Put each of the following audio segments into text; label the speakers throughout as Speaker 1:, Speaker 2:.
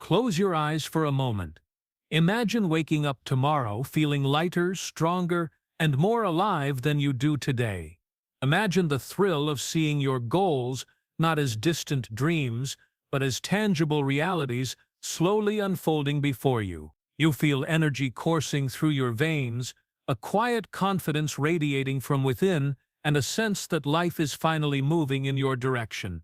Speaker 1: Close your eyes for a moment. Imagine waking up tomorrow feeling lighter, stronger, and more alive than you do today. Imagine the thrill of seeing your goals not as distant dreams, but as tangible realities slowly unfolding before you. You feel energy coursing through your veins, a quiet confidence radiating from within, and a sense that life is finally moving in your direction.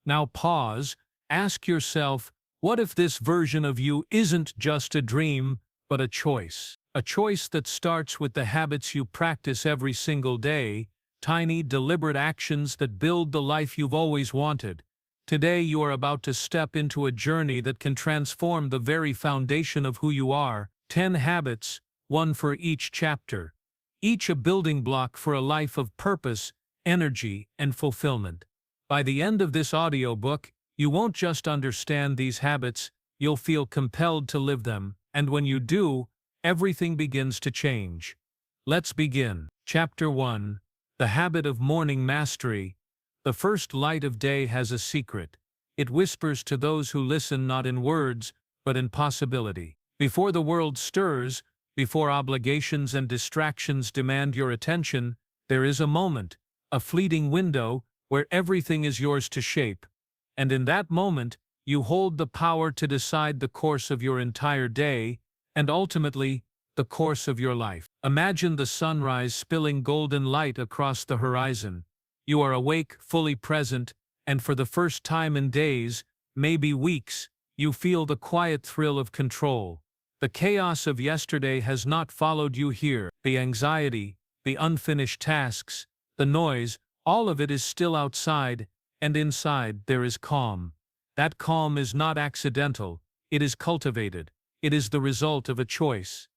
Speaker 1: Now pause, ask yourself, what if this version of you isn't just a dream, but a choice? A choice that starts with the habits you practice every single day, tiny, deliberate actions that build the life you've always wanted. Today you are about to step into a journey that can transform the very foundation of who you are. 10 habits, one for each chapter. Each a building block for a life of purpose, energy, and fulfillment. By the end of this audiobook, you won't just understand these habits, you'll feel compelled to live them, and when you do, everything begins to change. Let's begin. Chapter 1. The Habit of Morning Mastery. The first light of day has a secret. It whispers to those who listen not in words, but in possibility. Before the world stirs, before obligations and distractions demand your attention, there is a moment, a fleeting window, where everything is yours to shape. And in that moment, you hold the power to decide the course of your entire day, and ultimately, the course of your life. Imagine the sunrise spilling golden light across the horizon. You are awake, fully present, and for the first time in days, maybe weeks, you feel the quiet thrill of control. The chaos of yesterday has not followed you here. The anxiety, the unfinished tasks, the noise, all of it is still outside, and inside there is calm. That calm is not accidental, it is cultivated. It is the result of a choice.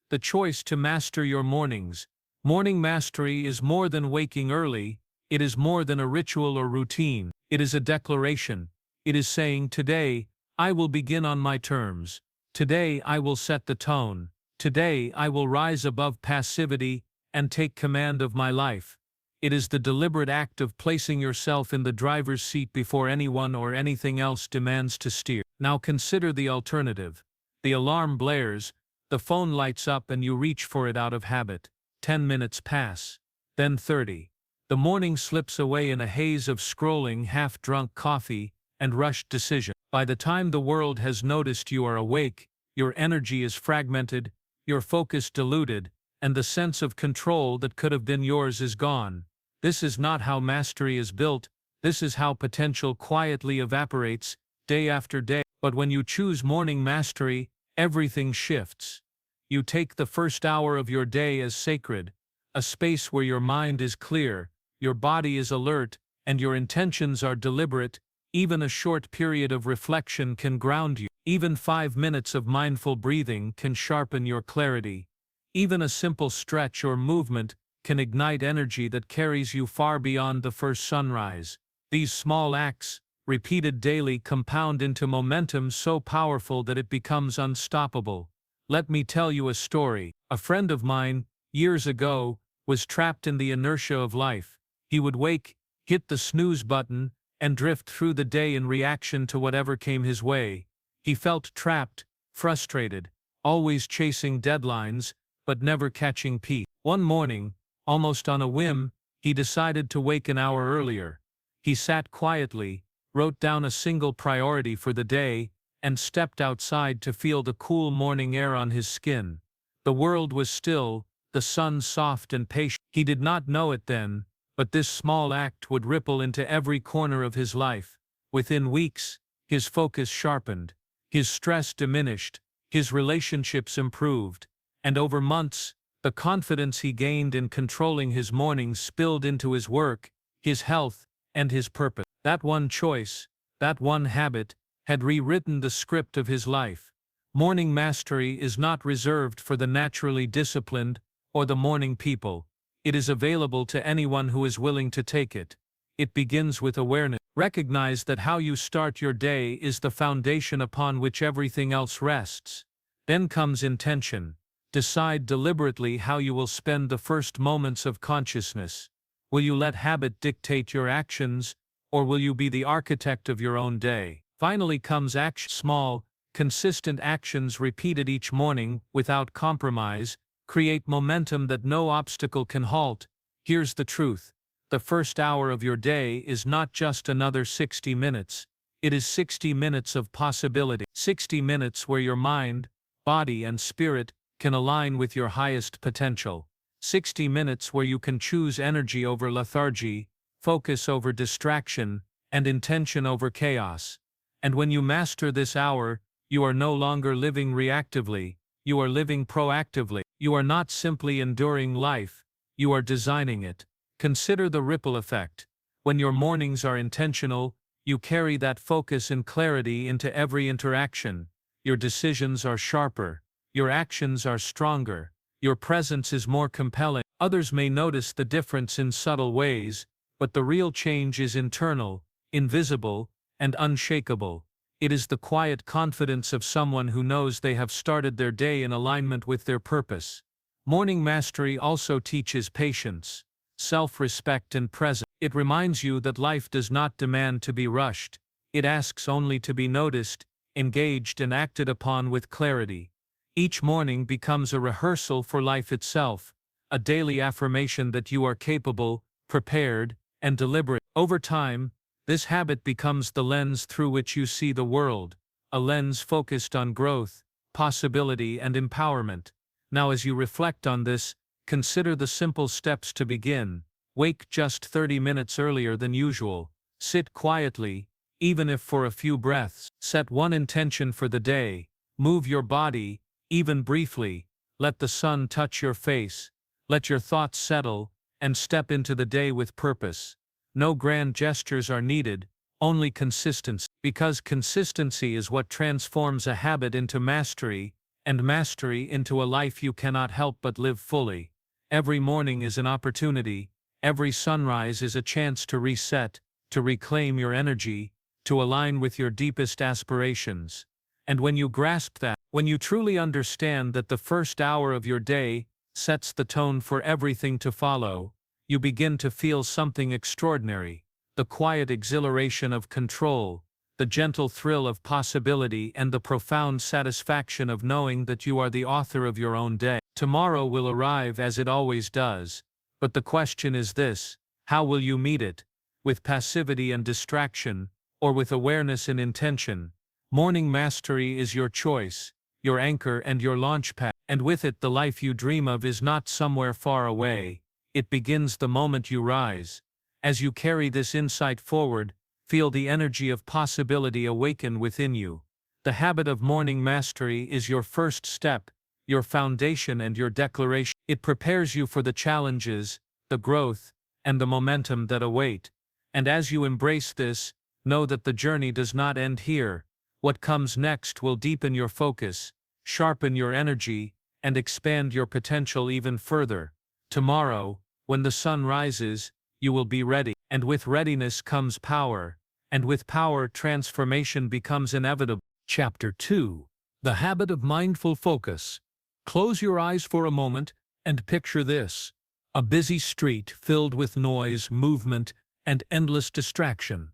Speaker 1: The choice to master your mornings. Morning mastery is more than waking early, it is more than a ritual or routine. It is a declaration. It is saying, today, I will begin on my terms. Today I will set the tone. Today I will rise above passivity and take command of my life. It is the deliberate act of placing yourself in the driver's seat before anyone or anything else demands to steer. Now consider the alternative. The alarm blares, the phone lights up and you reach for it out of habit. 10 minutes pass. Then 30. The morning slips away in a haze of scrolling, half-drunk coffee, and rushed decision. By the time the world has noticed you are awake, your energy is fragmented, your focus diluted, and the sense of control that could have been yours is gone. This is not how mastery is built, this is how potential quietly evaporates, day after day. But when you choose morning mastery, everything shifts. You take the first hour of your day as sacred, a space where your mind is clear, your body is alert, and your intentions are deliberate. Even a short period of reflection can ground you. Even 5 minutes of mindful breathing can sharpen your clarity. Even a simple stretch or movement can ignite energy that carries you far beyond the first sunrise. These small acts, repeated daily, compound into momentum so powerful that it becomes unstoppable. Let me tell you a story. A friend of mine, years ago, was trapped in the inertia of life. He would wake, hit the snooze button, and drift through the day in reaction to whatever came his way. He felt trapped, frustrated, always chasing deadlines, but never catching peace. One morning, almost on a whim, he decided to wake an hour earlier. He sat quietly, wrote down a single priority for the day, and stepped outside to feel the cool morning air on his skin. The world was still, the sun soft and patient. He did not know it then, but this small act would ripple into every corner of his life. Within weeks, his focus sharpened, his stress diminished, his relationships improved, and over months, the confidence he gained in controlling his mornings spilled into his work, his health, and his purpose. That one choice, that one habit, had rewritten the script of his life. Morning mastery is not reserved for the naturally disciplined or the morning people. It is available to anyone who is willing to take it. It begins with awareness. Recognize that how you start your day is the foundation upon which everything else rests. Then comes intention. Decide deliberately how you will spend the first moments of consciousness. Will you let habit dictate your actions, or will you be the architect of your own day? Finally comes action. Small, Consistent actions repeated each morning, without compromise, create momentum that no obstacle can halt. Here's the truth. The first hour of your day is not just another 60 minutes. It is 60 minutes of possibility. 60 minutes where your mind, body, and spirit can align with your highest potential. 60 minutes where you can choose energy over lethargy, focus over distraction, and intention over chaos. And when you master this hour, you are no longer living reactively, you are living proactively. You are not simply enduring life, you are designing it. Consider the ripple effect. When your mornings are intentional, you carry that focus and clarity into every interaction. Your decisions are sharper, your actions are stronger, your presence is more compelling. Others may notice the difference in subtle ways, but the real change is internal, invisible, and unshakable. It is the quiet confidence of someone who knows they have started their day in alignment with their purpose. Morning mastery also teaches patience, self-respect, and presence. It reminds you that life does not demand to be rushed. It asks only to be noticed, engaged, and acted upon with clarity. Each morning becomes a rehearsal for life itself, a daily affirmation that you are capable, prepared, and deliberate. Over time, this habit becomes the lens through which you see the world, a lens focused on growth, possibility, and empowerment. Now, as you reflect on this, consider the simple steps to begin. Wake just 30 minutes earlier than usual. Sit quietly, even if for a few breaths. Set one intention for the day. Move your body, even briefly. Let the sun touch your face. Let your thoughts settle, and step into the day with purpose. No grand gestures are needed, only consistency. Because consistency is what transforms a habit into mastery, and mastery into a life you cannot help but live fully. Every morning is an opportunity. Every sunrise is a chance to reset, to reclaim your energy, to align with your deepest aspirations. And when you grasp that, when you truly understand that the first hour of your day sets the tone for everything to follow, you begin to feel something extraordinary. The quiet exhilaration of control, the gentle thrill of possibility, and the profound satisfaction of knowing that you are the author of your own day. Tomorrow will arrive as it always does. But the question is this: how will you meet it? With passivity and distraction, or with awareness and intention? Morning mastery is your choice, your anchor, and your launchpad. And with it, the life you dream of is not somewhere far away. It begins the moment you rise. As you carry this insight forward, feel the energy of possibility awaken within you. The habit of morning mastery is your first step, your foundation, and your declaration. It prepares you for the challenges, the growth, and the momentum that await. And as you embrace this, know that the journey does not end here. What comes next will deepen your focus, sharpen your energy, and expand your potential even further. Tomorrow, when the sun rises, you will be ready. And with readiness comes power. And with power, transformation becomes inevitable. Chapter 2. The Habit of Mindful Focus. Close your eyes for a moment and picture this: a busy street filled with noise, movement, and endless distraction.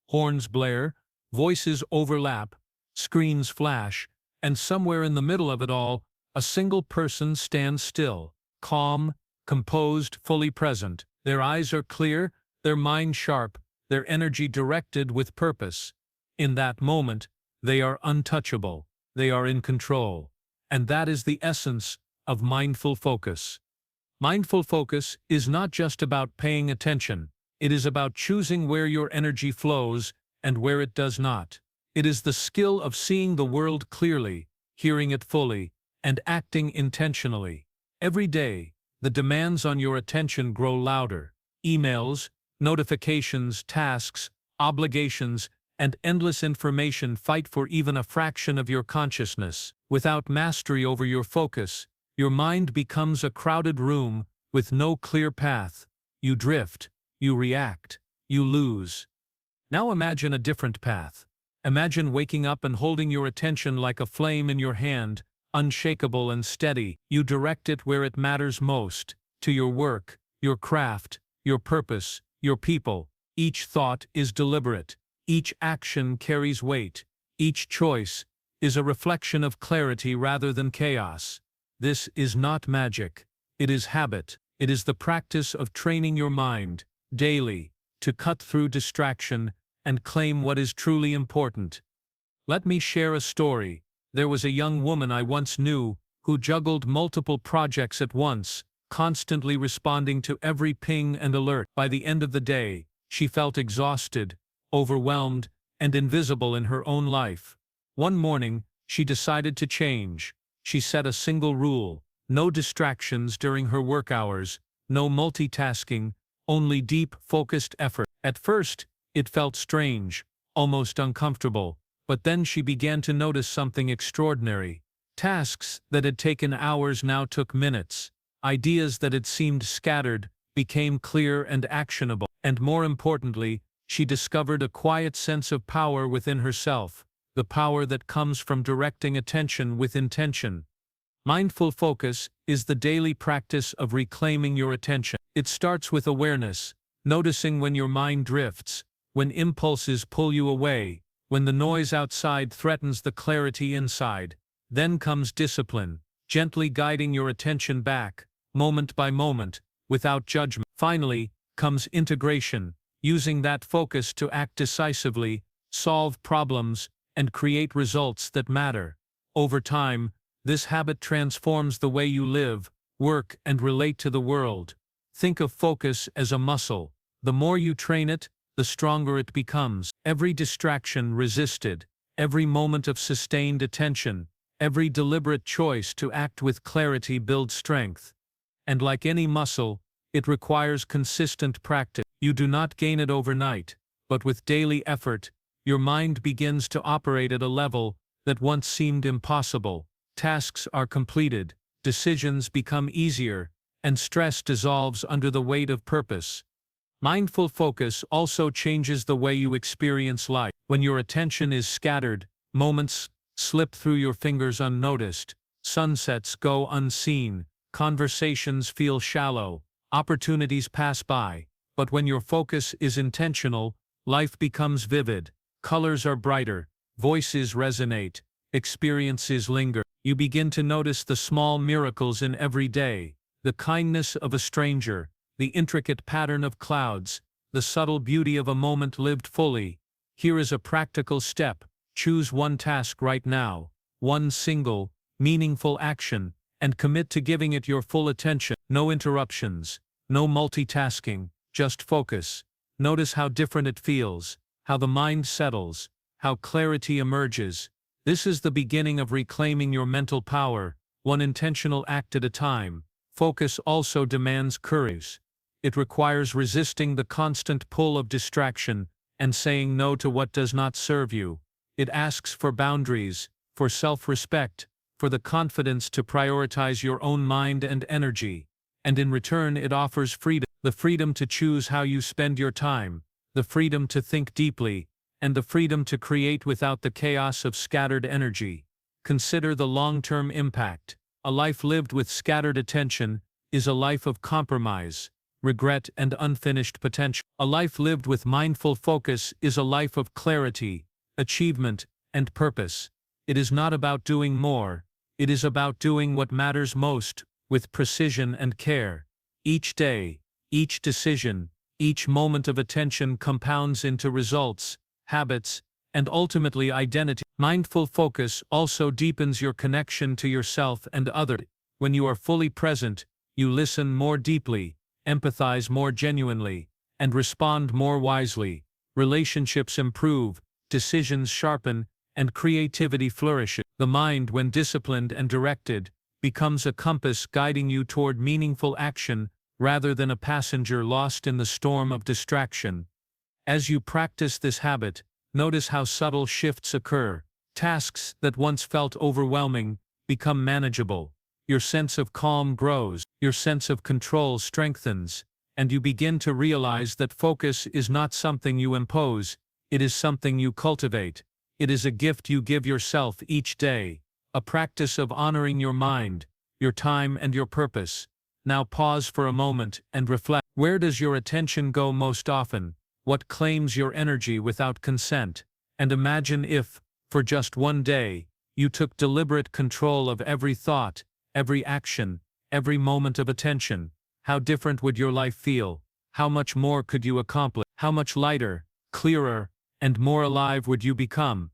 Speaker 1: Horns blare, voices overlap, screens flash, and somewhere in the middle of it all, a single person stands still, calm, composed, fully present. Their eyes are clear, their mind sharp, their energy directed with purpose. In that moment, they are untouchable. They are in control. And that is the essence of mindful focus. Mindful focus is not just about paying attention. It is about choosing where your energy flows and where it does not. It is the skill of seeing the world clearly, hearing it fully, and acting intentionally. Every day, the demands on your attention grow louder. Emails, notifications, tasks, obligations, and endless information fight for even a fraction of your consciousness. Without mastery over your focus, your mind becomes a crowded room with no clear path. You drift, you react, you lose. Now imagine a different path. Imagine waking up and holding your attention like a flame in your hand, unshakable and steady. You direct it where it matters most, to your work, your craft, your purpose, your people. Each thought is deliberate. Each action carries weight. Each choice is a reflection of clarity rather than chaos. This is not magic. It is habit. It is the practice of training your mind, daily, to cut through distraction and claim what is truly important. Let me share a story. There was a young woman I once knew who juggled multiple projects at once, constantly responding to every ping and alert. By the end of the day, she felt exhausted, overwhelmed, and invisible in her own life. One morning, she decided to change. She set a single rule: no distractions during her work hours, no multitasking, only deep, focused effort. At first, it felt strange, almost uncomfortable, but then she began to notice something extraordinary. Tasks that had taken hours now took minutes. Ideas that had seemed scattered became clear and actionable. And more importantly, she discovered a quiet sense of power within herself, the power that comes from directing attention with intention. Mindful focus is the daily practice of reclaiming your attention. It starts with awareness, noticing when your mind drifts, when impulses pull you away, when the noise outside threatens the clarity inside. Then comes discipline, gently guiding your attention back, moment by moment, without judgment. Finally, comes integration, using that focus to act decisively, solve problems, and create results that matter. Over time, this habit transforms the way you live, work, and relate to the world. Think of focus as a muscle. The more you train it, the stronger it becomes. Every distraction resisted, every moment of sustained attention, every deliberate choice to act with clarity builds strength. And like any muscle, it requires consistent practice. You do not gain it overnight, but with daily effort, your mind begins to operate at a level that once seemed impossible. Tasks are completed, decisions become easier, and stress dissolves under the weight of purpose. Mindful focus also changes the way you experience life. When your attention is scattered, moments slip through your fingers unnoticed, sunsets go unseen, conversations feel shallow, opportunities pass by. But when your focus is intentional, life becomes vivid, colors are brighter, voices resonate, experiences linger. You begin to notice the small miracles in every day, the kindness of a stranger, the intricate pattern of clouds, the subtle beauty of a moment lived fully. Here is a practical step: choose one task right now, one single, meaningful action, and commit to giving it your full attention. No interruptions, no multitasking, just focus. Notice how different it feels, how the mind settles, how clarity emerges. This is the beginning of reclaiming your mental power, one intentional act at a time. Focus also demands courage. It requires resisting the constant pull of distraction and saying no to what does not serve you. It asks for boundaries, for self-respect, for the confidence to prioritize your own mind and energy. And in return it offers freedom. The freedom to choose how you spend your time, the freedom to think deeply, and the freedom to create without the chaos of scattered energy. Consider the long-term impact. A life lived with scattered attention is a life of compromise, regret, and unfinished potential. A life lived with mindful focus is a life of clarity, achievement, and purpose. It is not about doing more, it is about doing what matters most, with precision and care. Each day, each decision, each moment of attention compounds into results, habits, and ultimately identity. Mindful focus also deepens your connection to yourself and others. When you are fully present, you listen more deeply, empathize more genuinely, and respond more wisely. Relationships improve, decisions sharpen, and creativity flourishes. The mind, when disciplined and directed, becomes a compass guiding you toward meaningful action rather than a passenger lost in the storm of distraction. As you practice this habit, notice how subtle shifts occur. Tasks that once felt overwhelming become manageable. Your sense of calm grows, your sense of control strengthens, and you begin to realize that focus is not something you impose, it is something you cultivate. It is a gift you give yourself each day, a practice of honoring your mind, your time, and your purpose. Now pause for a moment and reflect. Where does your attention go most often? What claims your energy without consent? And imagine if, for just one day, You took deliberate control of every thought, every action, every moment of attention. How different would your life feel? How much more could you accomplish? How much lighter, clearer, and more alive would you become?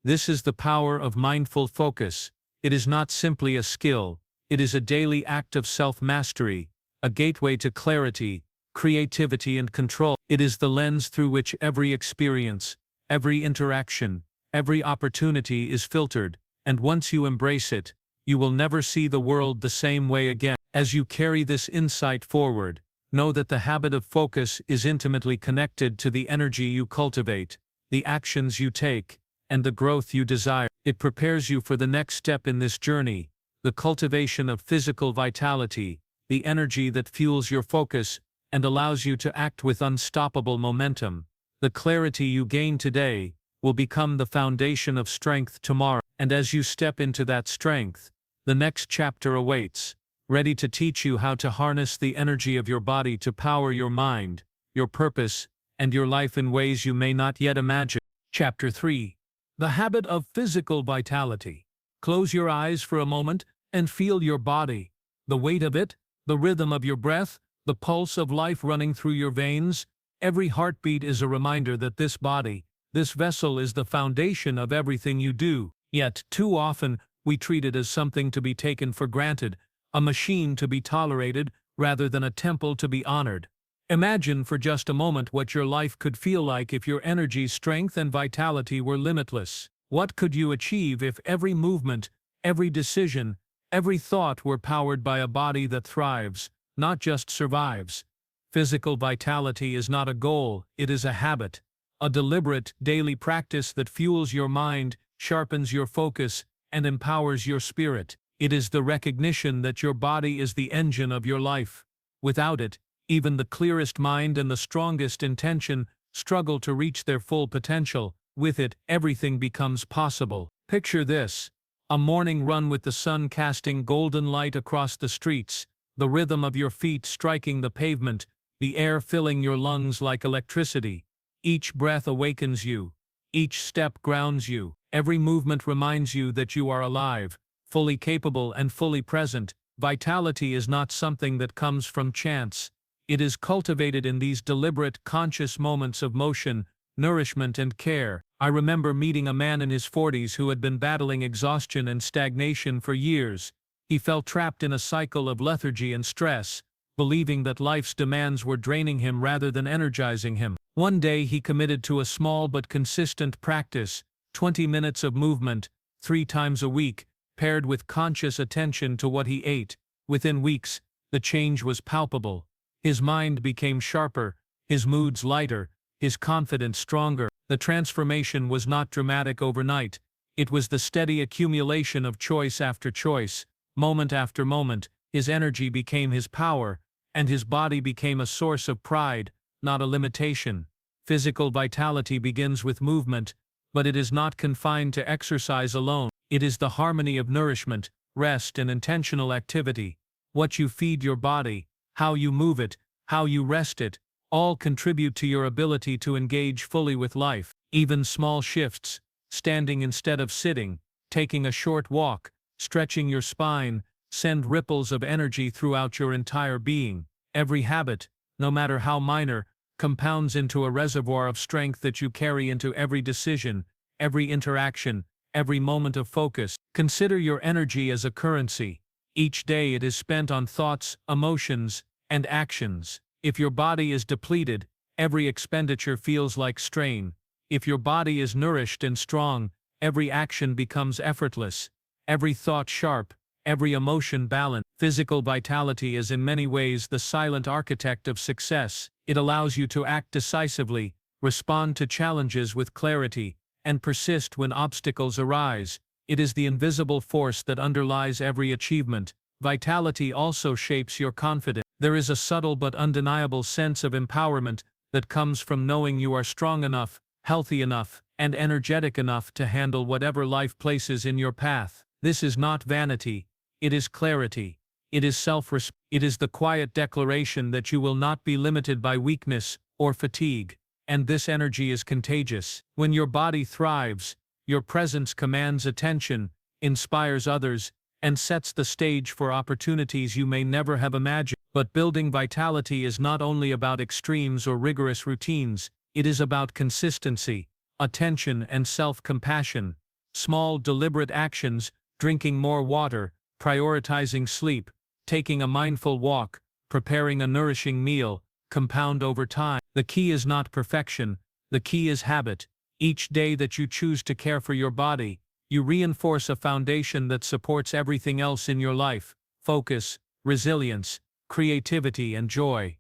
Speaker 1: This is the power of mindful focus. It is not simply a skill, it is a daily act of self-mastery, a gateway to clarity, creativity and control. It is the lens through which every experience, every interaction, every opportunity is filtered, and once you embrace it, you will never see the world the same way again. As you carry this insight forward, know that the habit of focus is intimately connected to the energy you cultivate, the actions you take, and the growth you desire. It prepares you for the next step in this journey, the cultivation of physical vitality, the energy that fuels your focus and allows you to act with unstoppable momentum. The clarity you gain today will become the foundation of strength tomorrow. And as you step into that strength, the next chapter awaits, ready to teach you how to harness the energy of your body to power your mind, your purpose, and your life in ways you may not yet imagine. Chapter 3. The habit of physical vitality. Close your eyes for a moment and feel your body, the weight of it, the rhythm of your breath, the pulse of life running through your veins. Every heartbeat is a reminder that this body, this vessel is the foundation of everything you do. Yet, too often, we treat it as something to be taken for granted, a machine to be tolerated, rather than a temple to be honored. Imagine for just a moment what your life could feel like if your energy, strength, and vitality were limitless. What could you achieve if every movement, every decision, every thought were powered by a body that thrives, not just survives? Physical vitality is not a goal, it is a habit, a deliberate, daily practice that fuels your mind, sharpens your focus, and empowers your spirit. It is the recognition that your body is the engine of your life. Without it, even the clearest mind and the strongest intention struggle to reach their full potential. With it, everything becomes possible. Picture this: a morning run with the sun casting golden light across the streets, the rhythm of your feet striking the pavement, the air filling your lungs like electricity. Each breath awakens you. Each step grounds you. Every movement reminds you that you are alive, fully capable and fully present. Vitality is not something that comes from chance. It is cultivated in these deliberate, conscious moments of motion, nourishment and care. I remember meeting a man in his 40s who had been battling exhaustion and stagnation for years. He felt trapped in a cycle of lethargy and stress, believing that life's demands were draining him rather than energizing him. One day he committed to a small but consistent practice, 20 minutes of movement, 3 times a week, paired with conscious attention to what he ate. Within weeks, the change was palpable. His mind became sharper, his moods lighter, his confidence stronger. The transformation was not dramatic overnight. It was the steady accumulation of choice after choice, moment after moment. His energy became his power, and his body became a source of pride, not a limitation. Physical vitality begins with movement, but it is not confined to exercise alone. It is the harmony of nourishment, rest, and intentional activity. What you feed your body, how you move it, how you rest it, all contribute to your ability to engage fully with life. Even small shifts, standing instead of sitting, taking a short walk, stretching your spine, send ripples of energy throughout your entire being. Every habit, no matter how minor, compounds into a reservoir of strength that you carry into every decision, every interaction, every moment of focus. Consider your energy as a currency. Each day it is spent on thoughts, emotions, and actions. If your body is depleted, every expenditure feels like strain. If your body is nourished and strong, every action becomes effortless, every thought sharp, every emotion balanced. Physical vitality is in many ways the silent architect of success. It allows you to act decisively, respond to challenges with clarity, and persist when obstacles arise. It is the invisible force that underlies every achievement. Vitality also shapes your confidence. There is a subtle but undeniable sense of empowerment that comes from knowing you are strong enough, healthy enough, and energetic enough to handle whatever life places in your path. This is not vanity, it is clarity. It is self-respect. It is the quiet declaration that you will not be limited by weakness or fatigue. And this energy is contagious. When your body thrives, your presence commands attention, inspires others, and sets the stage for opportunities you may never have imagined. But building vitality is not only about extremes or rigorous routines, it is about consistency, attention, and self-compassion. Small, deliberate actions, drinking more water, prioritizing sleep, taking a mindful walk, preparing a nourishing meal, compound over time. The key is not perfection, the key is habit. Each day that you choose to care for your body, you reinforce a foundation that supports everything else in your life: focus, resilience, creativity, and joy.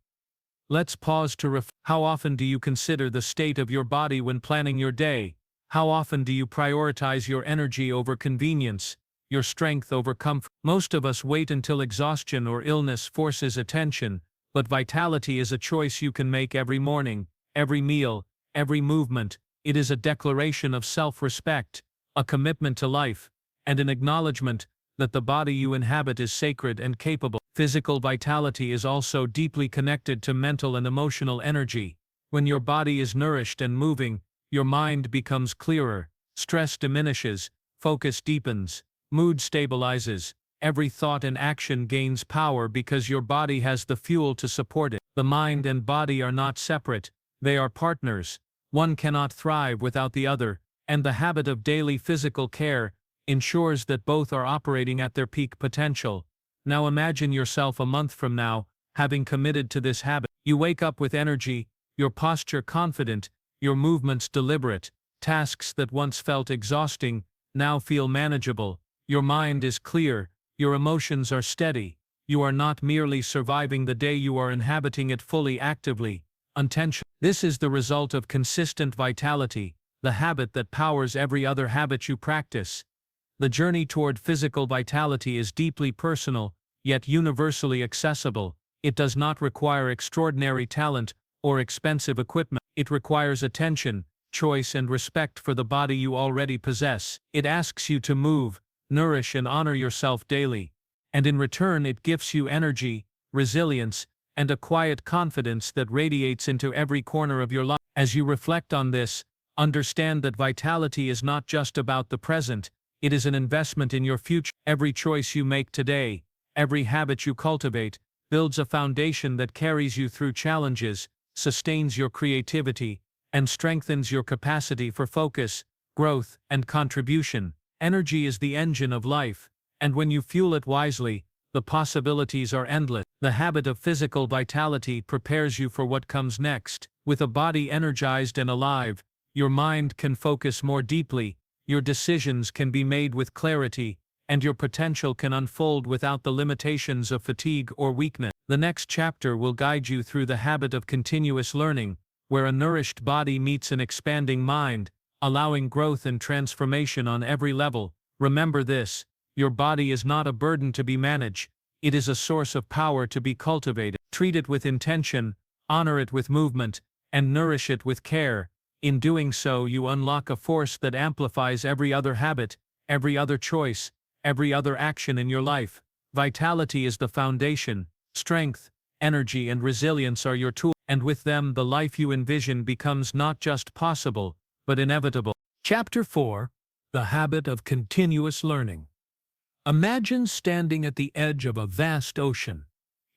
Speaker 1: Let's pause to reflect. How often do you consider the state of your body when planning your day? How often do you prioritize your energy over convenience, your strength over comfort? Most of us wait until exhaustion or illness forces attention, but vitality is a choice you can make every morning, every meal, every movement. It is a declaration of self-respect, a commitment to life, and an acknowledgement that the body you inhabit is sacred and capable. Physical vitality is also deeply connected to mental and emotional energy. When your body is nourished and moving, your mind becomes clearer, stress diminishes, focus deepens, mood stabilizes. Every thought and action gains power because your body has the fuel to support it. The mind and body are not separate, they are partners. One cannot thrive without the other, and the habit of daily physical care ensures that both are operating at their peak potential. Now imagine yourself a month from now, having committed to this habit. You wake up with energy, your posture confident, your movements deliberate. Tasks that once felt exhausting now feel manageable. Your mind is clear, your emotions are steady. You are not merely surviving the day, you are inhabiting it fully, actively, intentionally. This is the result of consistent vitality, the habit that powers every other habit you practice. The journey toward physical vitality is deeply personal, yet universally accessible. It does not require extraordinary talent or expensive equipment. It requires attention, choice, and respect for the body you already possess. It asks you to move, nourish, and honor yourself daily. And in return, it gives you energy, resilience, and a quiet confidence that radiates into every corner of your life. As you reflect on this, understand that vitality is not just about the present, it is an investment in your future. Every choice you make today, every habit you cultivate, builds a foundation that carries you through challenges, sustains your creativity, and strengthens your capacity for focus, growth, and contribution. Energy is the engine of life, and when you fuel it wisely, the possibilities are endless. The habit of physical vitality prepares you for what comes next. With a body energized and alive, your mind can focus more deeply, your decisions can be made with clarity, and your potential can unfold without the limitations of fatigue or weakness. The next chapter will guide you through the habit of continuous learning, where a nourished body meets an expanding mind, allowing growth and transformation on every level. Remember this: your body is not a burden to be managed, it is a source of power to be cultivated. Treat it with intention, honor it with movement, and nourish it with care. In doing so, you unlock a force that amplifies every other habit, every other choice, every other action in your life. Vitality is the foundation. Strength, energy, and resilience are your tools, and with them the life you envision becomes not just possible, but inevitable. Chapter 4: The Habit of Continuous Learning. Imagine standing at the edge of a vast ocean.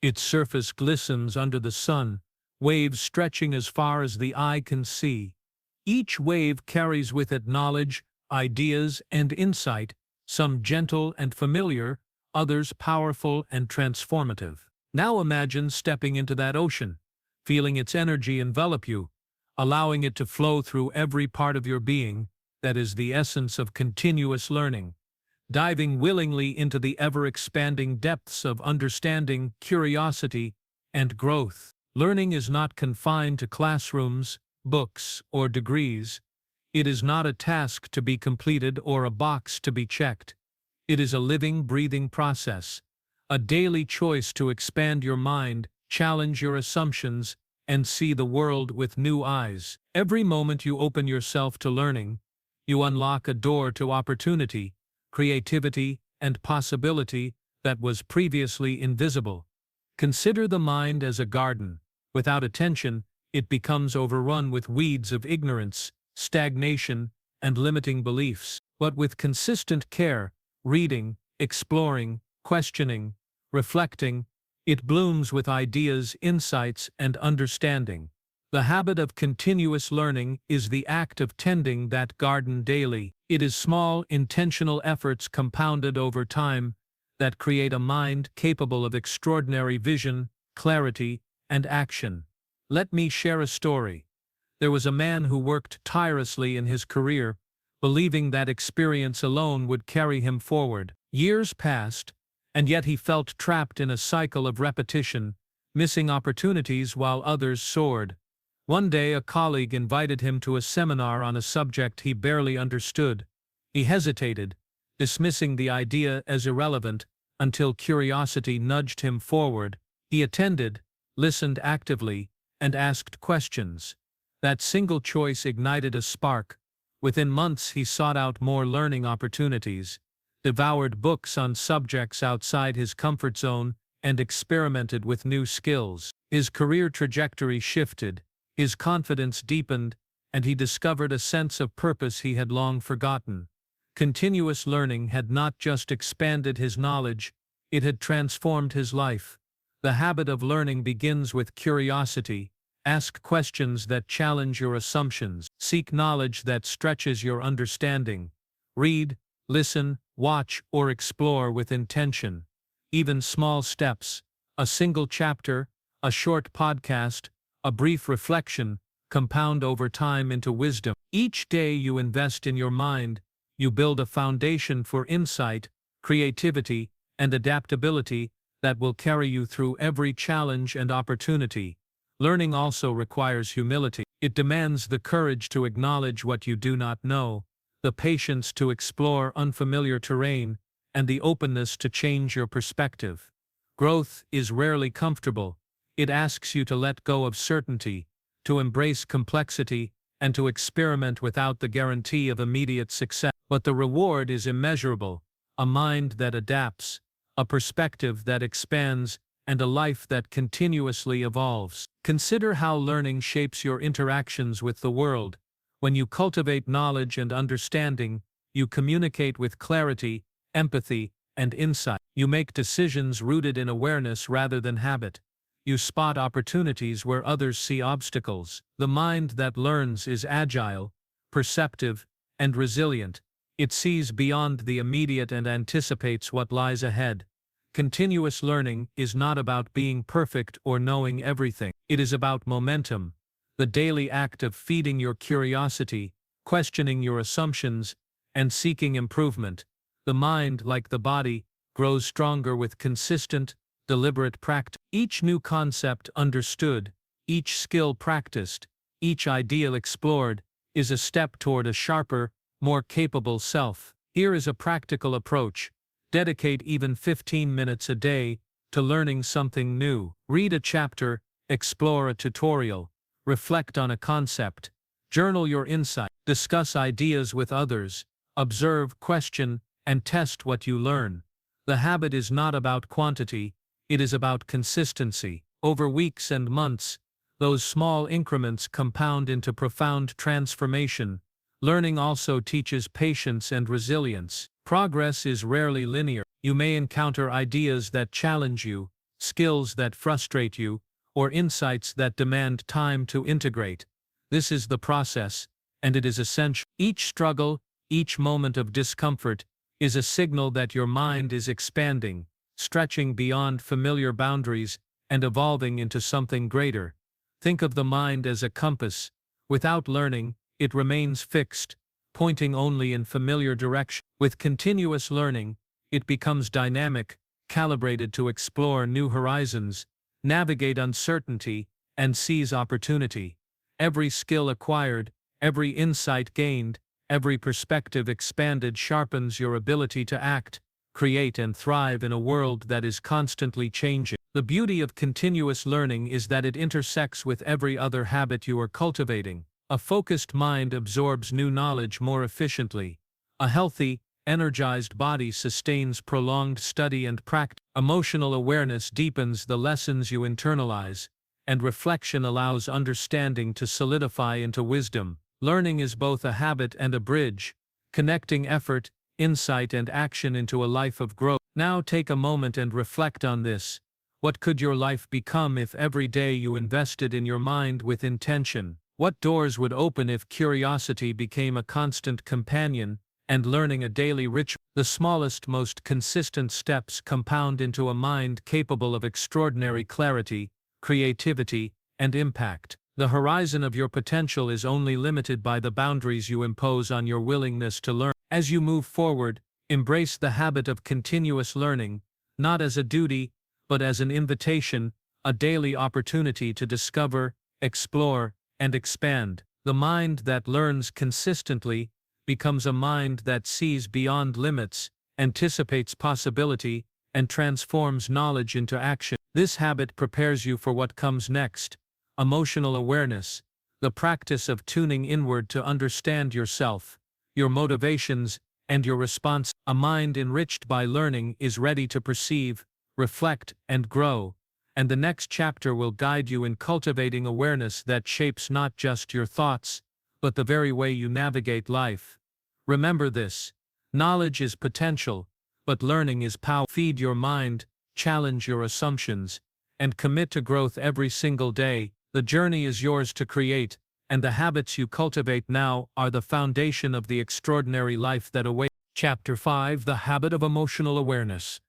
Speaker 1: Its surface glistens under the sun, waves stretching as far as the eye can see. Each wave carries with it knowledge, ideas, and insight, some gentle and familiar, others powerful and transformative. Now imagine stepping into that ocean, feeling its energy envelop you, allowing it to flow through every part of your being. That is the essence of continuous learning. Diving willingly into the ever-expanding depths of understanding, curiosity, and growth. Learning is not confined to classrooms, books, or degrees. It is not a task to be completed or a box to be checked. It is a living, breathing process, a daily choice to expand your mind, challenge your assumptions, and see the world with new eyes. Every moment you open yourself to learning, you unlock a door to opportunity, creativity, and possibility that was previously invisible. Consider the mind as a garden. Without attention, it becomes overrun with weeds of ignorance, stagnation, and limiting beliefs. But with consistent care, reading, exploring, questioning, reflecting, it blooms with ideas, insights, and understanding. The habit of continuous learning is the act of tending that garden daily. It is small, intentional efforts compounded over time that create a mind capable of extraordinary vision, clarity, and action. Let me share a story. There was a man who worked tirelessly in his career, believing that experience alone would carry him forward. Years passed, and yet he felt trapped in a cycle of repetition, missing opportunities while others soared. One day a colleague invited him to a seminar on a subject he barely understood. He hesitated, dismissing the idea as irrelevant, until curiosity nudged him forward. He attended, listened actively, and asked questions. That single choice ignited a spark. Within months he sought out more learning opportunities, devoured books on subjects outside his comfort zone, and experimented with new skills. His career trajectory shifted, his confidence deepened, and he discovered a sense of purpose he had long forgotten. Continuous learning had not just expanded his knowledge, it had transformed his life. The habit of learning begins with curiosity. Ask questions that challenge your assumptions. Seek knowledge that stretches your understanding. Read, listen, watch, or explore with intention. Even small steps, a single chapter, a short podcast, a brief reflection, compound over time into wisdom. Each day you invest in your mind, you build a foundation for insight, creativity, and adaptability that will carry you through every challenge and opportunity. Learning also requires humility. It demands the courage to acknowledge what you do not know, the patience to explore unfamiliar terrain, and the openness to change your perspective. Growth is rarely comfortable. It asks you to let go of certainty, to embrace complexity, and to experiment without the guarantee of immediate success. But the reward is immeasurable: a mind that adapts, a perspective that expands, and a life that continuously evolves. Consider how learning shapes your interactions with the world. When you cultivate knowledge and understanding, you communicate with clarity, empathy, and insight. You make decisions rooted in awareness rather than habit. You spot opportunities where others see obstacles. The mind that learns is agile, perceptive, and resilient. It sees beyond the immediate and anticipates what lies ahead. Continuous learning is not about being perfect or knowing everything. It is about momentum, the daily act of feeding your curiosity, questioning your assumptions, and seeking improvement. The mind, like the body, grows stronger with consistent, deliberate practice. Each new concept understood, each skill practiced, each ideal explored, is a step toward a sharper, more capable self. Here is a practical approach. Dedicate even 15 minutes a day to learning something new. Read a chapter, explore a tutorial, reflect on a concept, journal your insight, discuss ideas with others, observe, question, and test what you learn. The habit is not about quantity, it is about consistency. Over weeks and months, those small increments compound into profound transformation. Learning also teaches patience and resilience. Progress is rarely linear. You may encounter ideas that challenge you, skills that frustrate you, or insights that demand time to integrate. This is the process, and it is essential. Each struggle, each moment of discomfort, is a signal that your mind is expanding, stretching beyond familiar boundaries, and evolving into something greater. Think of the mind as a compass. Without learning, it remains fixed, pointing only in familiar direction. With continuous learning, it becomes dynamic, calibrated to explore new horizons, navigate uncertainty, and seize opportunity. Every skill acquired, every insight gained, every perspective expanded sharpens your ability to act, create, and thrive in a world that is constantly changing. The beauty of continuous learning is that it intersects with every other habit you are cultivating. A focused mind absorbs new knowledge more efficiently. A healthy, energized body sustains prolonged study and practice. Emotional awareness deepens the lessons you internalize, and reflection allows understanding to solidify into wisdom. Learning is both a habit and a bridge, connecting effort, insight, and action into a life of growth. Now take a moment and reflect on this. What could your life become if every day you invested in your mind with intention? What doors would open if curiosity became a constant companion and learning a daily ritual? The smallest, most consistent steps compound into a mind capable of extraordinary clarity, creativity, and impact. The horizon of your potential is only limited by the boundaries you impose on your willingness to learn. As you move forward, embrace the habit of continuous learning, not as a duty, but as an invitation, a daily opportunity to discover, explore, and expand. The mind that learns consistently becomes a mind that sees beyond limits, anticipates possibility, and transforms knowledge into action. This habit prepares you for what comes next: emotional awareness, the practice of tuning inward to understand yourself, your motivations, and your response. A mind enriched by learning is ready to perceive, reflect, and grow, and the next chapter will guide you in cultivating awareness that shapes not just your thoughts, but the very way you navigate life. Remember this: knowledge is potential, but learning is power. Feed your mind, challenge your assumptions, and commit to growth every single day. The journey is yours to create, and the habits you cultivate now are the foundation of the extraordinary life that awaits. Chapter 5: The Habit of Emotional Awareness.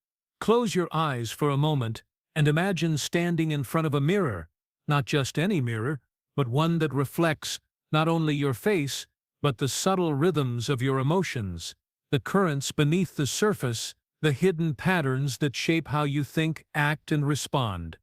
Speaker 1: Close your eyes for a moment and imagine standing in front of a mirror, not just any mirror, but one that reflects not only your face, but the subtle rhythms of your emotions, the currents beneath the surface, the hidden patterns that shape how you think, act, and respond.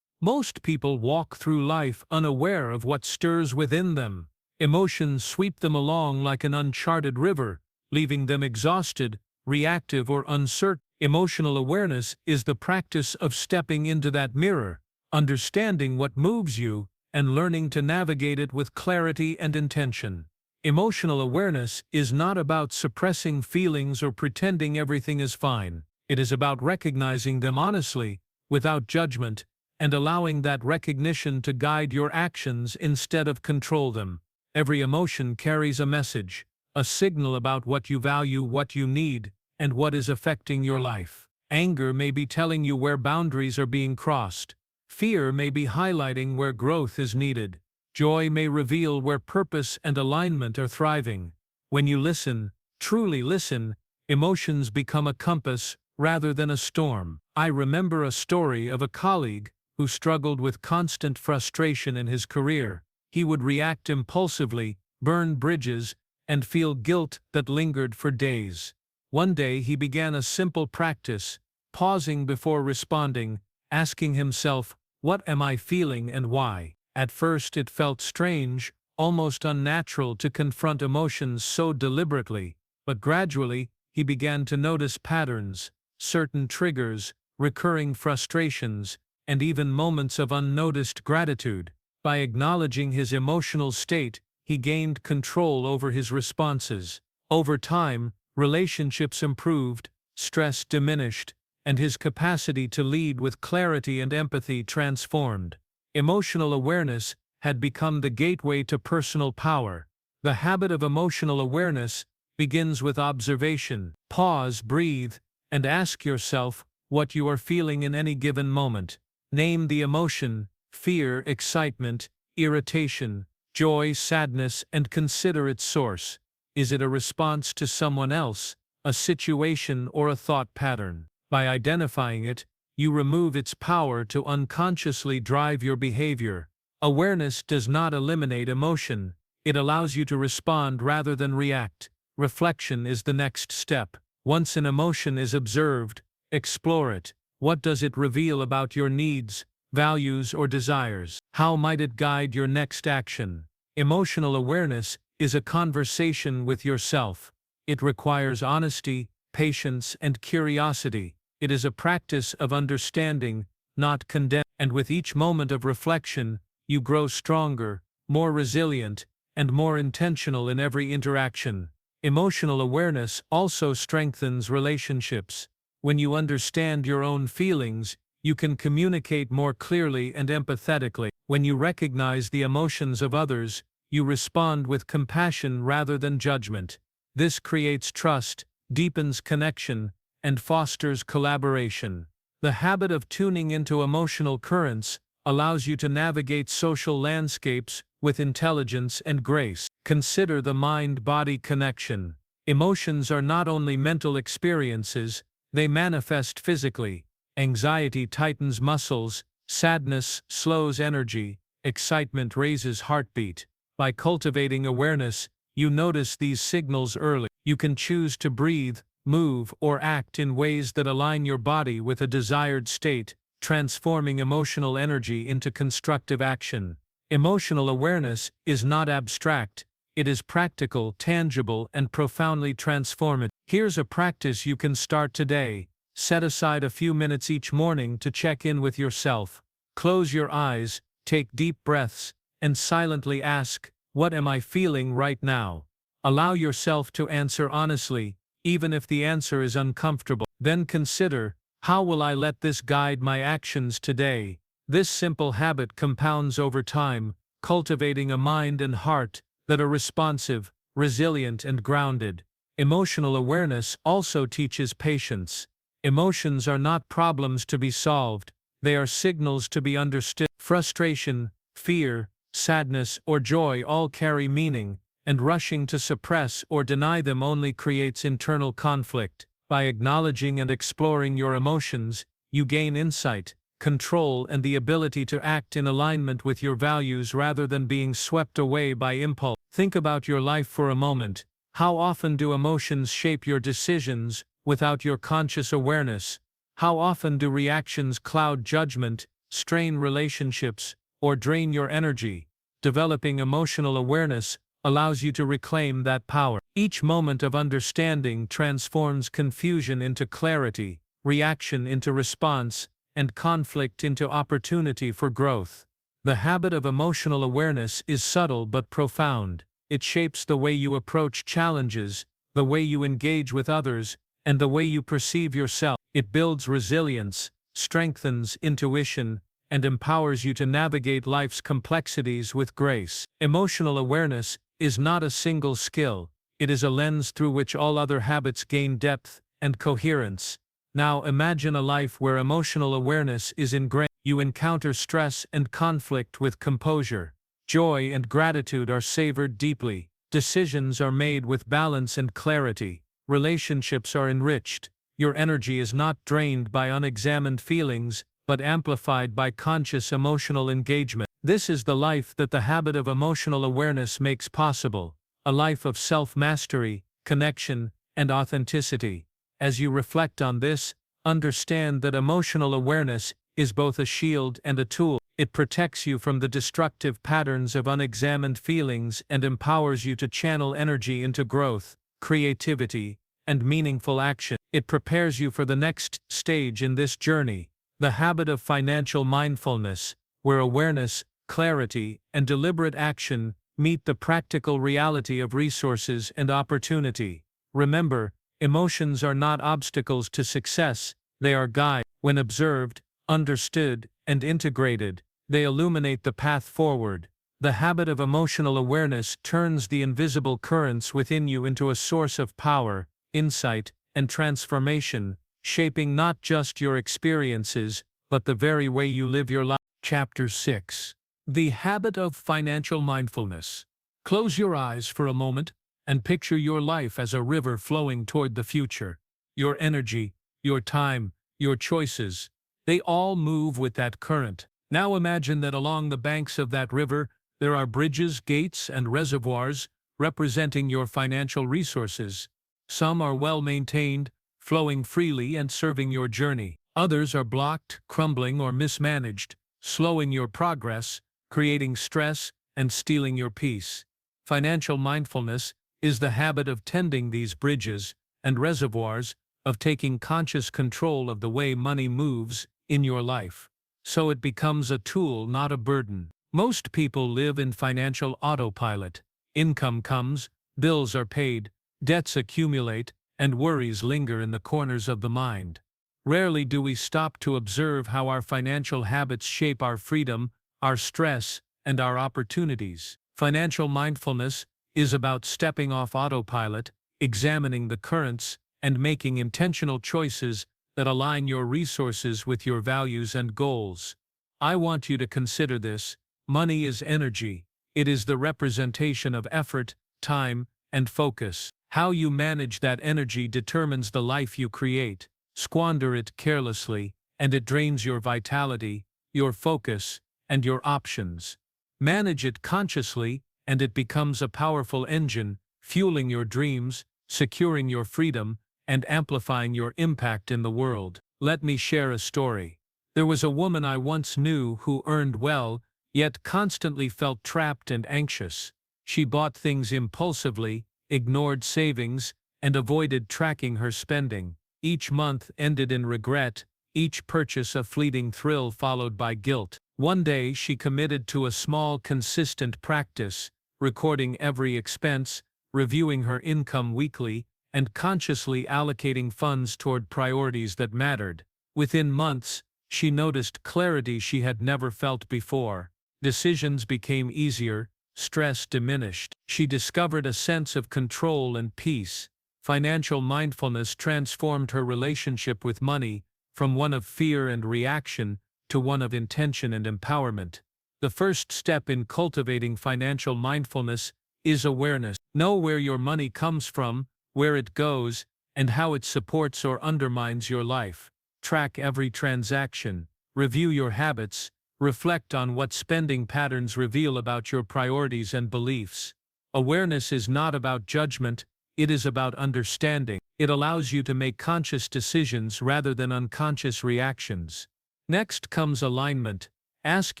Speaker 1: Most people walk through life unaware of what stirs within them. Emotions sweep them along like an uncharted river, leaving them exhausted, reactive, or uncertain. Emotional awareness is the practice of stepping into that mirror, understanding what moves you, and learning to navigate it with clarity and intention. Emotional awareness is not about suppressing feelings or pretending everything is fine. It is about recognizing them honestly, without judgment, and allowing that recognition to guide your actions instead of control them. Every emotion carries a message, a signal about what you value, what you need, and what is affecting your life. Anger may be telling you where boundaries are being crossed. Fear may be highlighting where growth is needed. Joy may reveal where purpose and alignment are thriving. When you listen, truly listen, emotions become a compass rather than a storm. I remember a story of a colleague who struggled with constant frustration in his career. He would react impulsively, burn bridges, and feel guilt that lingered for days. One day he began a simple practice, pausing before responding, asking himself, "What am I feeling and why?" At first it felt strange, almost unnatural to confront emotions so deliberately, but gradually he began to notice patterns, certain triggers, recurring frustrations, and even moments of unnoticed gratitude. By acknowledging his emotional state, he gained control over his responses. Over time, relationships improved, stress diminished, and his capacity to lead with clarity and empathy transformed. Emotional awareness had become the gateway to personal power. The habit of emotional awareness begins with observation. Pause, breathe, and ask yourself what you are feeling in any given moment. Name the emotion: fear, excitement, irritation, joy, sadness, and consider its source. Is it a response to someone else, a situation, or a thought pattern? By identifying it, you remove its power to unconsciously drive your behavior. Awareness does not eliminate emotion. It allows you to respond rather than react. Reflection is the next step. Once an emotion is observed, explore it. What does it reveal about your needs, values, or desires? How might it guide your next action? Emotional awareness is a conversation with yourself. It requires honesty, patience, and curiosity. It is a practice of understanding, not condemning. And with each moment of reflection, you grow stronger, more resilient, and more intentional in every interaction. Emotional awareness also strengthens relationships. When you understand your own feelings, you can communicate more clearly and empathetically. When you recognize the emotions of others, you respond with compassion rather than judgment. This creates trust, deepens connection, and fosters collaboration. The habit of tuning into emotional currents allows you to navigate social landscapes with intelligence and grace. Consider the mind-body connection. Emotions are not only mental experiences, they manifest physically. Anxiety tightens muscles, sadness slows energy, excitement raises heartbeat. By cultivating awareness, you notice these signals early. You can choose to breathe, move, or act in ways that align your body with a desired state, transforming emotional energy into constructive action. Emotional awareness is not abstract, it is practical, tangible, and profoundly transformative. Here's a practice you can start today. Set aside a few minutes each morning to check in with yourself. Close your eyes, take deep breaths, and silently ask, "What am I feeling right now?" Allow yourself to answer honestly, even if the answer is uncomfortable. Then consider, how will I let this guide my actions today? This simple habit compounds over time, cultivating a mind and heart that are responsive, resilient, and grounded. Emotional awareness also teaches patience. Emotions are not problems to be solved, they are signals to be understood. Frustration, fear, sadness, or joy all carry meaning, and rushing to suppress or deny them only creates internal conflict. By acknowledging and exploring your emotions, you gain insight, control, and the ability to act in alignment with your values rather than being swept away by impulse. Think about your life for a moment. How often do emotions shape your decisions without your conscious awareness? How often do reactions cloud judgment, strain relationships, or drain your energy? Developing emotional awareness allows you to reclaim that power. Each moment of understanding transforms confusion into clarity, reaction into response, and conflict into opportunity for growth. The habit of emotional awareness is subtle but profound. It shapes the way you approach challenges, the way you engage with others, and the way you perceive yourself. It builds resilience, strengthens intuition, and empowers you to navigate life's complexities with grace. Emotional awareness is not a single skill, it is a lens through which all other habits gain depth and coherence. Now imagine a life where emotional awareness is ingrained. You encounter stress and conflict with composure. Joy and gratitude are savored deeply. Decisions are made with balance and clarity. Relationships are enriched. Your energy is not drained by unexamined feelings, but amplified by conscious emotional engagement. This is the life that the habit of emotional awareness makes possible, a life of self-mastery, connection, and authenticity. As you reflect on this, understand that emotional awareness is both a shield and a tool. It protects you from the destructive patterns of unexamined feelings and empowers you to channel energy into growth, creativity, and meaningful action. It prepares you for the next stage in this journey, the habit of financial mindfulness, where awareness, clarity, and deliberate action meet the practical reality of resources and opportunity. Remember, emotions are not obstacles to success, they are guides. When observed, understood, and integrated, they illuminate the path forward. The habit of emotional awareness turns the invisible currents within you into a source of power, insight, and transformation, shaping not just your experiences, but the very way you live your life. Chapter 6. The Habit of Financial Mindfulness. Close your eyes for a moment and picture your life as a river flowing toward the future. Your energy, your time, your choices, they all move with that current. Now imagine that along the banks of that river, there are bridges, gates, and reservoirs representing your financial resources. Some are well maintained, flowing freely and serving your journey. Others are blocked, crumbling, or mismanaged, slowing your progress, creating stress, and stealing your peace. Financial mindfulness is the habit of tending these bridges and reservoirs, of taking conscious control of the way money moves in your life, so it becomes a tool, not a burden. Most people live in financial autopilot. Income comes, bills are paid, debts accumulate, and worries linger in the corners of the mind. Rarely do we stop to observe how our financial habits shape our freedom, our stress, and our opportunities. Financial mindfulness is about stepping off autopilot, examining the currents, and making intentional choices that align your resources with your values and goals. I want you to consider this. Money is energy. It is the representation of effort, time, and focus. How you manage that energy determines the life you create. Squander it carelessly, and it drains your vitality, your focus, and your options. Manage it consciously, and it becomes a powerful engine, fueling your dreams, securing your freedom, and amplifying your impact in the world. Let me share a story. There was a woman I once knew who earned well, yet constantly felt trapped and anxious. She bought things impulsively, ignored savings, and avoided tracking her spending. Each month ended in regret, each purchase a fleeting thrill followed by guilt. One day she committed to a small, consistent practice, recording every expense, reviewing her income weekly, and consciously allocating funds toward priorities that mattered. Within months, she noticed clarity she had never felt before. Decisions became easier, stress diminished. She discovered a sense of control and peace. Financial mindfulness transformed her relationship with money from one of fear and reaction to one of intention and empowerment. The first step in cultivating financial mindfulness is awareness. Know where your money comes from, where it goes, and how it supports or undermines your life. Track every transaction, review your habits, reflect on what spending patterns reveal about your priorities and beliefs. Awareness is not about judgment, it is about understanding. It allows you to make conscious decisions rather than unconscious reactions. Next comes alignment. Ask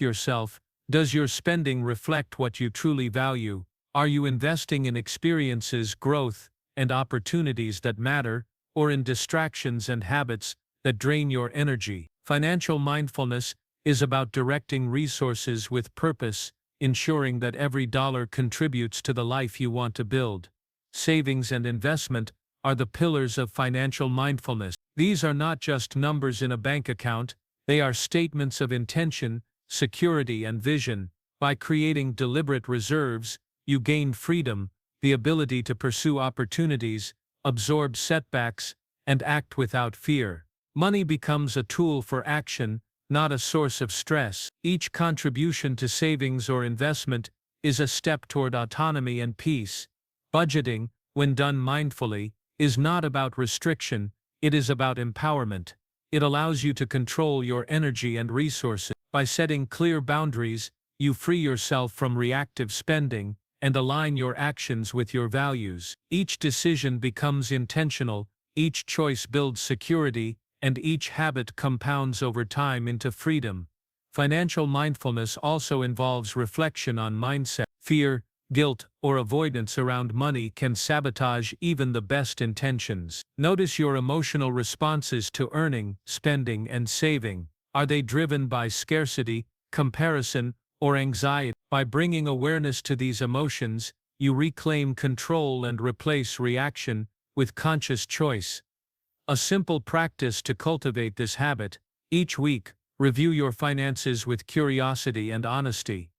Speaker 1: yourself, does your spending reflect what you truly value? Are you investing in experiences, growth, and opportunities that matter, or in distractions and habits that drain your energy? Financial mindfulness is about directing resources with purpose, ensuring that every dollar contributes to the life you want to build. Savings and investment are the pillars of financial mindfulness. These are not just numbers in a bank account, they are statements of intention, security, and vision. By creating deliberate reserves, you gain freedom, the ability to pursue opportunities, absorb setbacks, and act without fear. Money becomes a tool for action, not a source of stress. Each contribution to savings or investment is a step toward autonomy and peace. Budgeting, when done mindfully, is not about restriction, it is about empowerment. It allows you to control your energy and resources. By setting clear boundaries, you free yourself from reactive spending and align your actions with your values. Each decision becomes intentional, each choice builds security, and each habit compounds over time into freedom. Financial mindfulness also involves reflection on mindset. Fear, guilt, or avoidance around money can sabotage even the best intentions. Notice your emotional responses to earning, spending, and saving. Are they driven by scarcity, comparison, or anxiety? By bringing awareness to these emotions, you reclaim control and replace reaction with conscious choice. A simple practice to cultivate this habit: each week, review your finances with curiosity and honesty.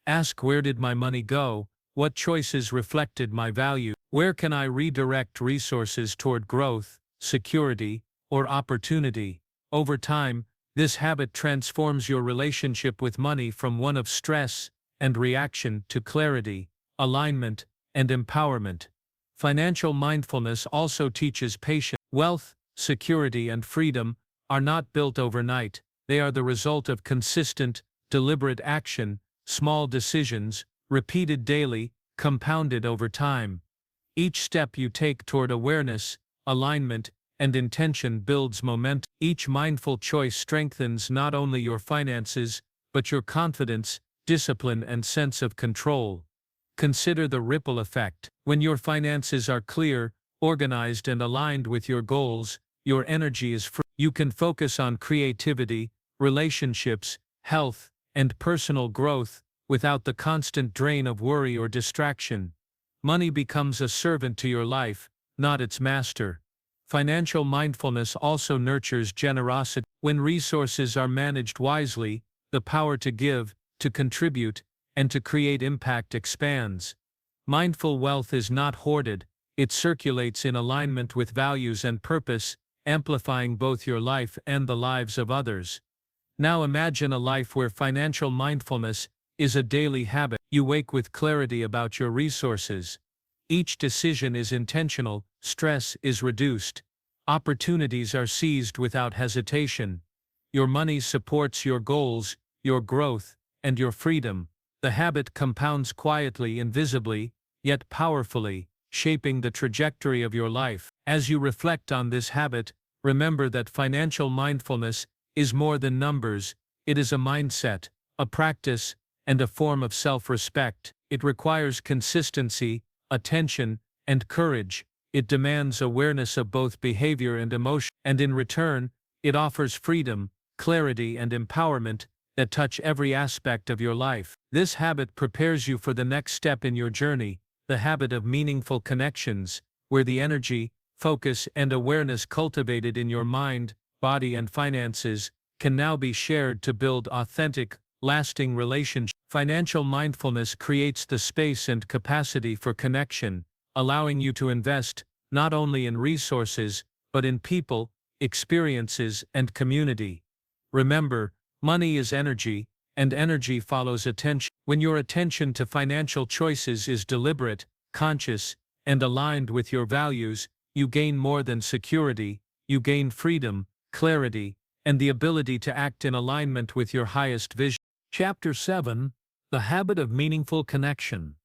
Speaker 1: Ask, where did my money go? What choices reflected my value? Where can I redirect resources toward growth, security, or opportunity? Over time, this habit transforms your relationship with money from one of stress and reaction to clarity, alignment, and empowerment. Financial mindfulness also teaches patience. Wealth, security, and freedom are not built overnight. They are the result of consistent, deliberate action, small decisions, repeated daily, compounded over time. Each step you take toward awareness, alignment, and intention builds momentum. Each mindful choice strengthens not only your finances, but your confidence, discipline, and sense of control. Consider the ripple effect. When your finances are clear, organized, and aligned with your goals, your energy is free. You can focus on creativity, relationships, health, and personal growth without the constant drain of worry or distraction. Money becomes a servant to your life, not its master. Financial mindfulness also nurtures generosity. When resources are managed wisely, the power to give, to contribute, and to create impact expands. Mindful wealth is not hoarded, It circulates in alignment with values and purpose, amplifying both your life and the lives of others. Now imagine a life where financial mindfulness is a daily habit. You wake with clarity about your resources. Each decision is intentional, stress is reduced, opportunities are seized without hesitation. Your money supports your goals, your growth, and your freedom. The habit compounds quietly and visibly, yet powerfully, shaping the trajectory of your life. As you reflect on this habit, remember that financial mindfulness is more than numbers. It is a mindset, a practice, and a form of self-respect. It requires consistency, attention, and courage. It demands awareness of both behavior and emotion, and in return, it offers freedom, clarity, and empowerment that touch every aspect of your life. This habit prepares you for the next step in your journey, the habit of meaningful connections, where the energy, focus, and awareness cultivated in your mind, body, and finances can now be shared to build authentic, lasting relationships. Financial mindfulness creates the space and capacity for connection, allowing you to invest not only in resources, but in people, experiences, and community. Remember, money is energy, and energy follows attention. When your attention to financial choices is deliberate, conscious, and aligned with your values, you gain more than security, you gain freedom, clarity, and the ability to act in alignment with your highest vision. Chapter 7: The Habit of Meaningful Connection.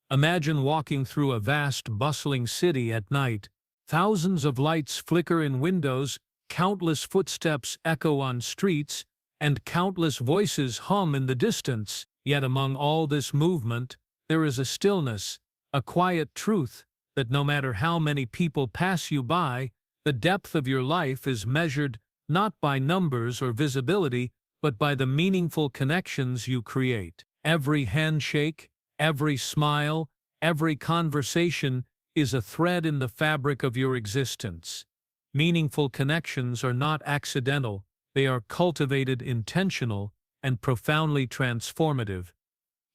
Speaker 1: Imagine walking through a vast, bustling city at night. Thousands of lights flicker in windows, countless footsteps echo on streets, and countless voices hum in the distance. Yet among all this movement, there is a stillness, a quiet truth, that no matter how many people pass you by, the depth of your life is measured not by numbers or visibility, but by the meaningful connections you create. Every handshake, every smile, every conversation is a thread in the fabric of your existence. Meaningful connections are not accidental, they are cultivated, intentional, and profoundly transformative.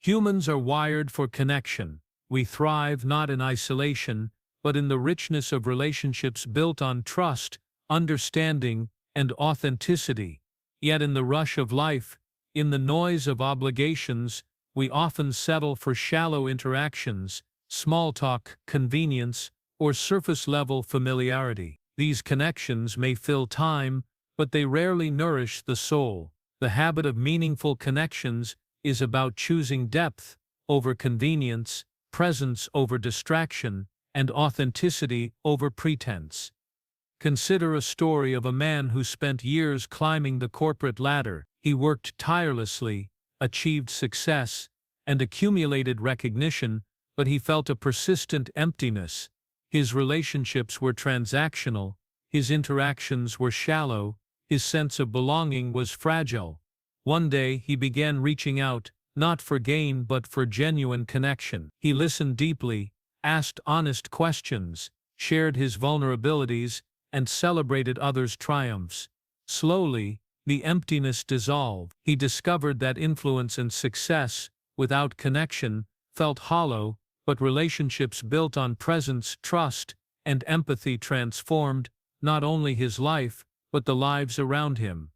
Speaker 1: Humans are wired for connection. We thrive not in isolation, but in the richness of relationships built on trust, understanding, and authenticity. Yet in the rush of life, in the noise of obligations, we often settle for shallow interactions, small talk, convenience, or surface-level familiarity. These connections may fill time, but they rarely nourish the soul. The habit of meaningful connections is about choosing depth over convenience, presence over distraction, and authenticity over pretense. Consider a story of a man who spent years climbing the corporate ladder. He worked tirelessly, achieved success, and accumulated recognition, but he felt a persistent emptiness. His relationships were transactional, his interactions were shallow, his sense of belonging was fragile. One day he began reaching out, not for gain but for genuine connection. He listened deeply, asked honest questions, shared his vulnerabilities, and celebrated others' triumphs. Slowly, the emptiness dissolved. He discovered that influence and success, without connection, felt hollow, but relationships built on presence, trust, and empathy transformed not only his life, but the lives around him.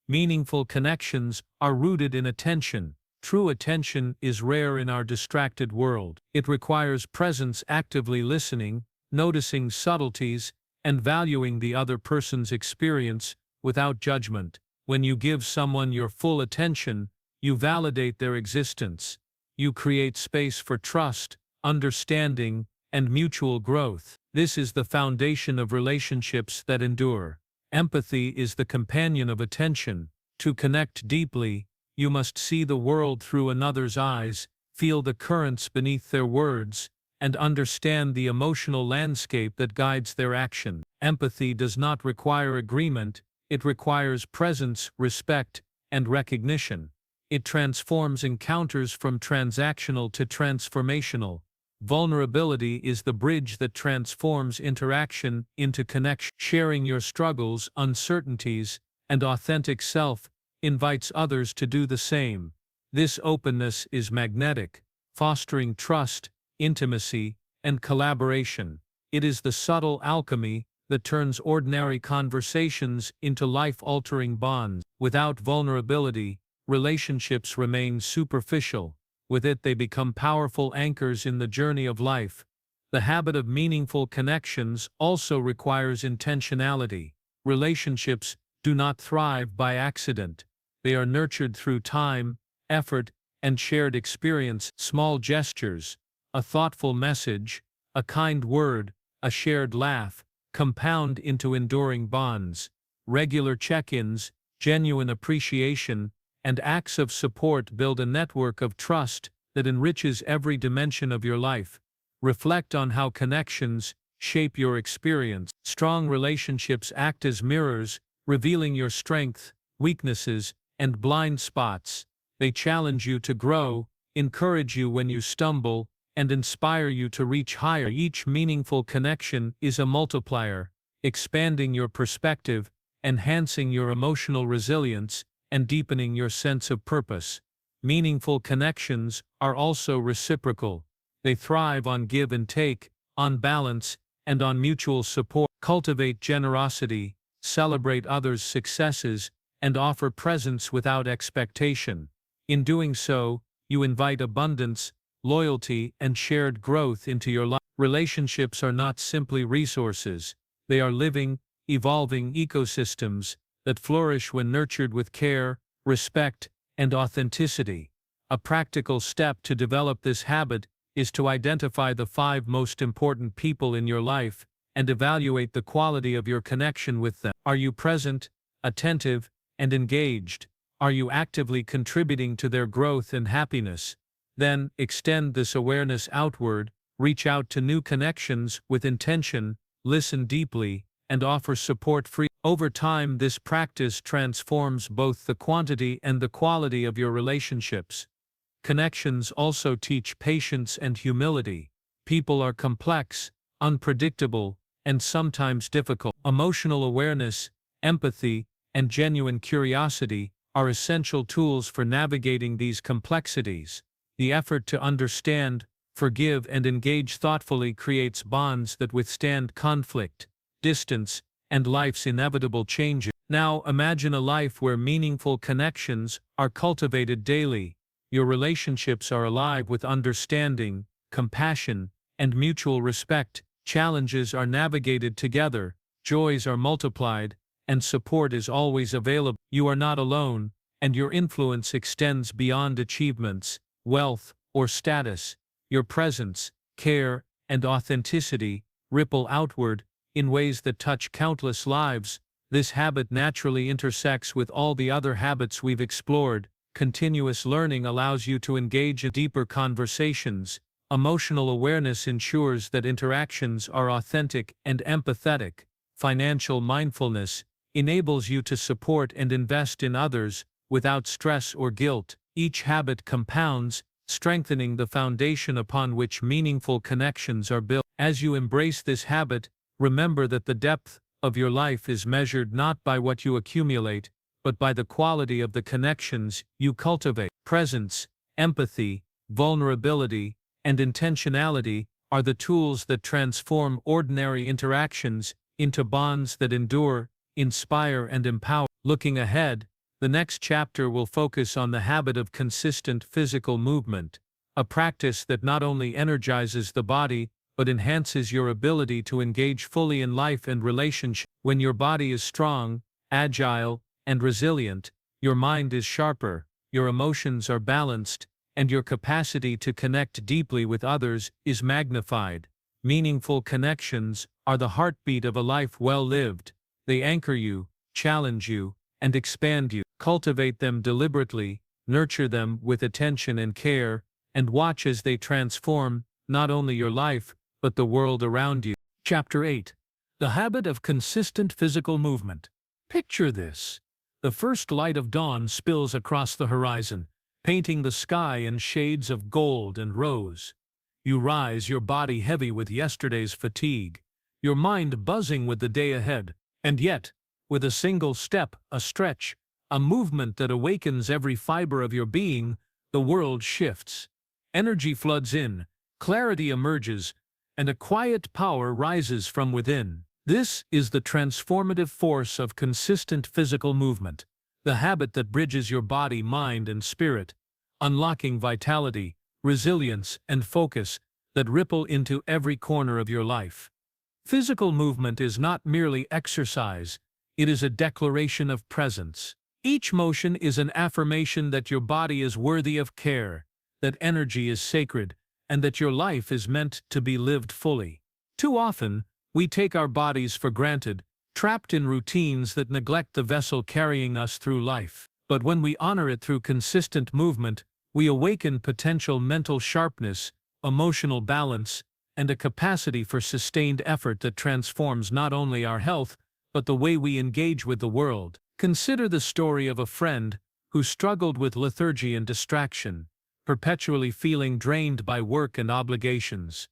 Speaker 1: Meaningful connections are rooted in attention. True attention is rare in our distracted world. It requires presence, actively listening, noticing subtleties, and valuing the other person's experience without judgment. When you give someone your full attention, you validate their existence. You create space for trust, understanding, and mutual growth. This is the foundation of relationships that endure. Empathy is the companion of attention. To connect deeply, you must see the world through another's eyes, feel the currents beneath their words, and understand the emotional landscape that guides their action. Empathy does not require agreement, it requires presence, respect, and recognition. It transforms encounters from transactional to transformational. Vulnerability is the bridge that transforms interaction into connection. Sharing your struggles, uncertainties, and authentic self invites others to do the same. This openness is magnetic, fostering trust, intimacy, and collaboration. It is the subtle alchemy that turns ordinary conversations into life-altering bonds. Without vulnerability, relationships remain superficial. With it, they become powerful anchors in the journey of life. The habit of meaningful connections also requires intentionality. Relationships do not thrive by accident. They are nurtured through time, effort, and shared experience. Small gestures, a thoughtful message, a kind word, a shared laugh, compound into enduring bonds. Regular check-ins, genuine appreciation, and acts of support build a network of trust that enriches every dimension of your life. Reflect on how connections shape your experience. Strong relationships act as mirrors, revealing your strengths, weaknesses, and blind spots. They challenge you to grow, encourage you when you stumble, and inspire you to reach higher. Each meaningful connection is a multiplier, expanding your perspective, enhancing your emotional resilience, and deepening your sense of purpose. Meaningful connections are also reciprocal. They thrive on give and take, on balance, and on mutual support. Cultivate generosity, celebrate others' successes, and offer presence without expectation. In doing so, you invite abundance, loyalty, and shared growth into your life. Relationships are not simply resources. They are living, evolving ecosystems that flourish when nurtured with care, respect, and authenticity. A practical step to develop this habit is to identify the 5 most important people in your life and evaluate the quality of your connection with them. Are you present, attentive, and engaged? Are you actively contributing to their growth and happiness? Then, extend this awareness outward, reach out to new connections with intention, listen deeply, and offer support free. Over time, this practice transforms both the quantity and the quality of your relationships. Connections also teach patience and humility. People are complex, unpredictable, and sometimes difficult. Emotional awareness, empathy, and genuine curiosity are essential tools for navigating these complexities. The effort to understand, forgive, and engage thoughtfully creates bonds that withstand conflict, distance, and life's inevitable changes. Now imagine a life where meaningful connections are cultivated daily. Your relationships are alive with understanding, compassion, and mutual respect. Challenges are navigated together, joys are multiplied, and support is always available. You are not alone, and your influence extends beyond achievements, wealth, or status. Your presence, care, and authenticity ripple outward in ways that touch countless lives. This habit naturally intersects with all the other habits we've explored. Continuous learning allows you to engage in deeper conversations. Emotional awareness ensures that interactions are authentic and empathetic. Financial mindfulness enables you to support and invest in others without stress or guilt. Each habit compounds, strengthening the foundation upon which meaningful connections are built. As you embrace this habit, remember that the depth of your life is measured not by what you accumulate, but by the quality of the connections you cultivate. Presence, empathy, vulnerability, and intentionality are the tools that transform ordinary interactions into bonds that endure, inspire, and empower. Looking ahead, the next chapter will focus on the habit of consistent physical movement, a practice that not only energizes the body, but enhances your ability to engage fully in life and relationships. When your body is strong, agile, and resilient, your mind is sharper, your emotions are balanced, and your capacity to connect deeply with others is magnified. Meaningful connections are the heartbeat of a life well lived. They anchor you, challenge you, and expand you. Cultivate them deliberately, nurture them with attention and care, and watch as they transform not only your life, but the world around you. Chapter 8. The habit of consistent physical movement. Picture this. The first light of dawn spills across the horizon, painting the sky in shades of gold and rose. You rise, your body heavy with yesterday's fatigue, your mind buzzing with the day ahead, and yet, with a single step, a stretch, a movement that awakens every fiber of your being, the world shifts. Energy floods in, clarity emerges, and a quiet power rises from within. This is the transformative force of consistent physical movement, the habit that bridges your body, mind, and spirit, unlocking vitality, resilience, and focus that ripple into every corner of your life. Physical movement is not merely exercise, it is a declaration of presence. Each motion is an affirmation that your body is worthy of care, that energy is sacred, and that your life is meant to be lived fully. Too often, we take our bodies for granted, trapped in routines that neglect the vessel carrying us through life. But when we honor it through consistent movement, we awaken potential mental sharpness, emotional balance, and a capacity for sustained effort that transforms not only our health, but the way we engage with the world. Consider the story of a friend who struggled with lethargy and distraction, perpetually feeling drained by work and obligations.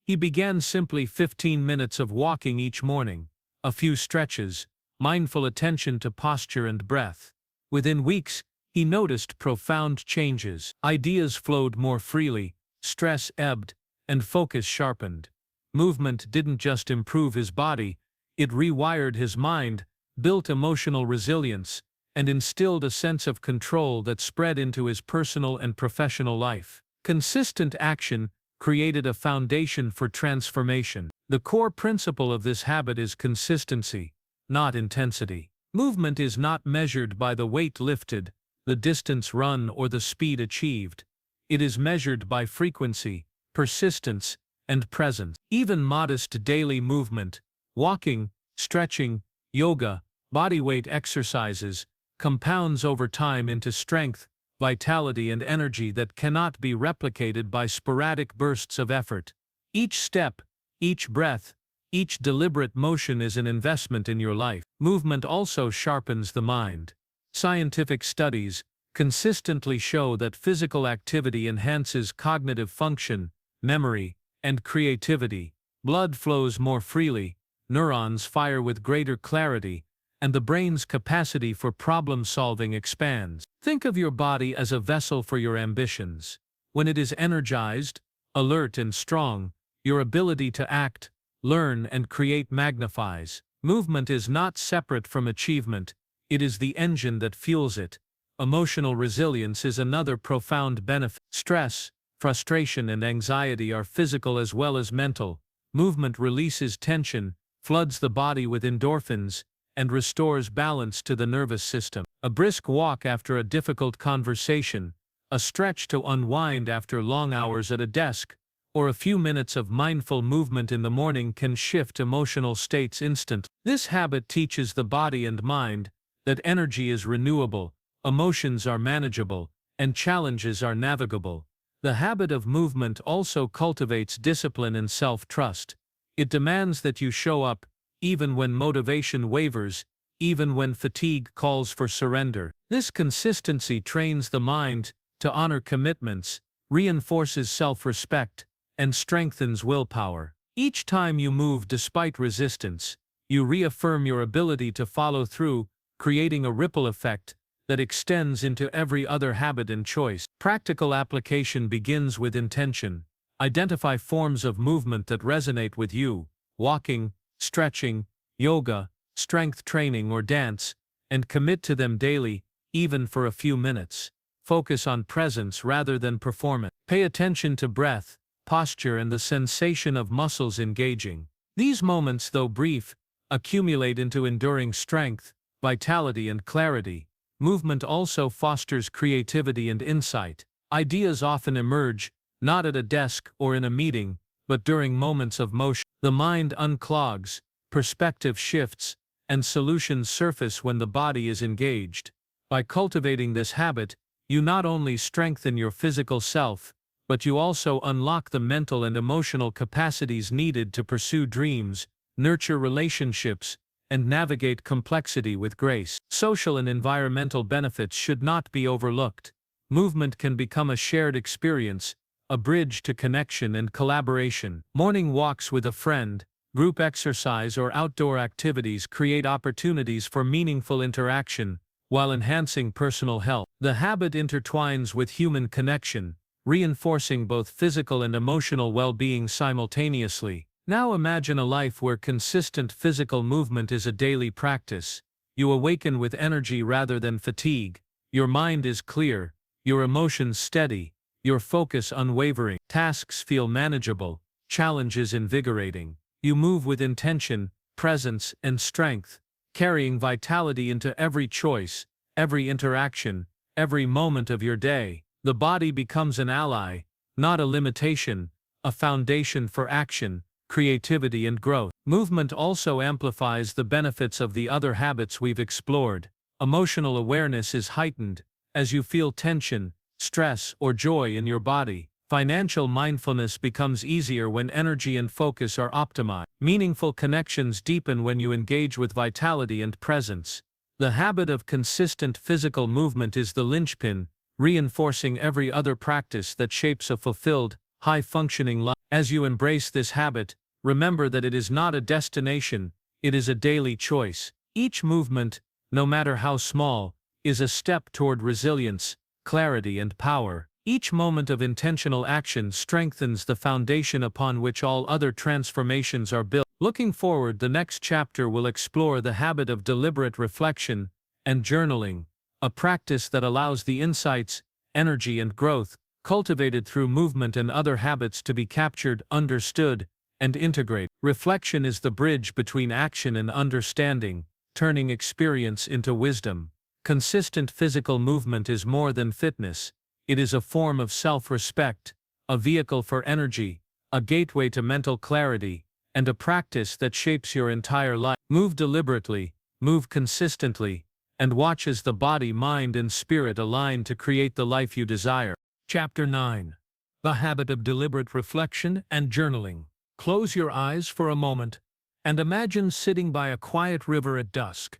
Speaker 1: He began simply 15 minutes of walking each morning, a few stretches, mindful attention to posture and breath. Within weeks, he noticed profound changes. Ideas flowed more freely, stress ebbed, and focus sharpened. Movement didn't just improve his body, it rewired his mind, built emotional resilience, and instilled a sense of control that spread into his personal and professional life. Consistent action created a foundation for transformation. The core principle of this habit is consistency, not intensity. Movement is not measured by the weight lifted, the distance run, or the speed achieved. It is measured by frequency, persistence, and presence. Even modest daily movement, walking, stretching, yoga, bodyweight exercises, compounds over time into strength, vitality, and energy that cannot be replicated by sporadic bursts of effort. Each step, each breath, each deliberate motion is an investment in your life. Movement also sharpens the mind. Scientific studies consistently show that physical activity enhances cognitive function, memory, and creativity. Blood flows more freely, neurons fire with greater clarity, and the brain's capacity for problem-solving expands. Think of your body as a vessel for your ambitions. When it is energized, alert, and strong, your ability to act, learn, and create magnifies. Movement is not separate from achievement, it is the engine that fuels it. Emotional resilience is another profound benefit. Stress, frustration, and anxiety are physical as well as mental. Movement releases tension, floods the body with endorphins, and restores balance to the nervous system. A brisk walk after a difficult conversation, a stretch to unwind after long hours at a desk, or a few minutes of mindful movement in the morning can shift emotional states instantly. This habit teaches the body and mind that energy is renewable, emotions are manageable, and challenges are navigable. The habit of movement also cultivates discipline and self-trust. It demands that you show up, even when motivation wavers, even when fatigue calls for surrender. This consistency trains the mind to honor commitments, reinforces self-respect, and strengthens willpower. Each time you move despite resistance, you reaffirm your ability to follow through, creating a ripple effect that extends into every other habit and choice. Practical application begins with intention. Identify forms of movement that resonate with you: walking, stretching, yoga, strength training, or dance, and commit to them daily, even for a few minutes. Focus on presence rather than performance. Pay attention to breath, posture, and the sensation of muscles engaging. These moments, though brief, accumulate into enduring strength, vitality, and clarity. Movement also fosters creativity and insight. Ideas often emerge, not at a desk or in a meeting, but during moments of motion. The mind unclogs, perspective shifts, and solutions surface when the body is engaged. By cultivating this habit, you not only strengthen your physical self, but you also unlock the mental and emotional capacities needed to pursue dreams, nurture relationships, and navigate complexity with grace. Social and environmental benefits should not be overlooked. Movement can become a shared experience, a bridge to connection and collaboration. Morning walks with a friend, group exercise, or outdoor activities create opportunities for meaningful interaction while enhancing personal health. The habit intertwines with human connection, reinforcing both physical and emotional well-being simultaneously. Now imagine a life where consistent physical movement is a daily practice. You awaken with energy rather than fatigue. Your mind is clear, your emotions steady, your focus unwavering. Tasks feel manageable, challenges invigorating. You move with intention, presence, and strength, carrying vitality into every choice, every interaction, every moment of your day. The body becomes an ally, not a limitation, a foundation for action, creativity, and growth. Movement also amplifies the benefits of the other habits we've explored. Emotional awareness is heightened as you feel tension, stress, or joy in your body. Financial mindfulness becomes easier when energy and focus are optimized. Meaningful connections deepen when you engage with vitality and presence. The habit of consistent physical movement is the linchpin, reinforcing every other practice that shapes a fulfilled, high-functioning life. As you embrace this habit, remember that it is not a destination, it is a daily choice. Each movement, no matter how small, is a step toward resilience, clarity, and power. Each moment of intentional action strengthens the foundation upon which all other transformations are built. Looking forward, the next chapter will explore the habit of deliberate reflection and journaling, a practice that allows the insights, energy, and growth cultivated through movement and other habits to be captured, understood, and integrated. Reflection is the bridge between action and understanding, turning experience into wisdom. Consistent physical movement is more than fitness. It is a form of self-respect, a vehicle for energy, a gateway to mental clarity, and a practice that shapes your entire life. Move deliberately, move consistently, and watch as the body, mind, and spirit align to create the life you desire. Chapter 9. The Habit of Deliberate Reflection and Journaling. Close your eyes for a moment and imagine sitting by a quiet river at dusk.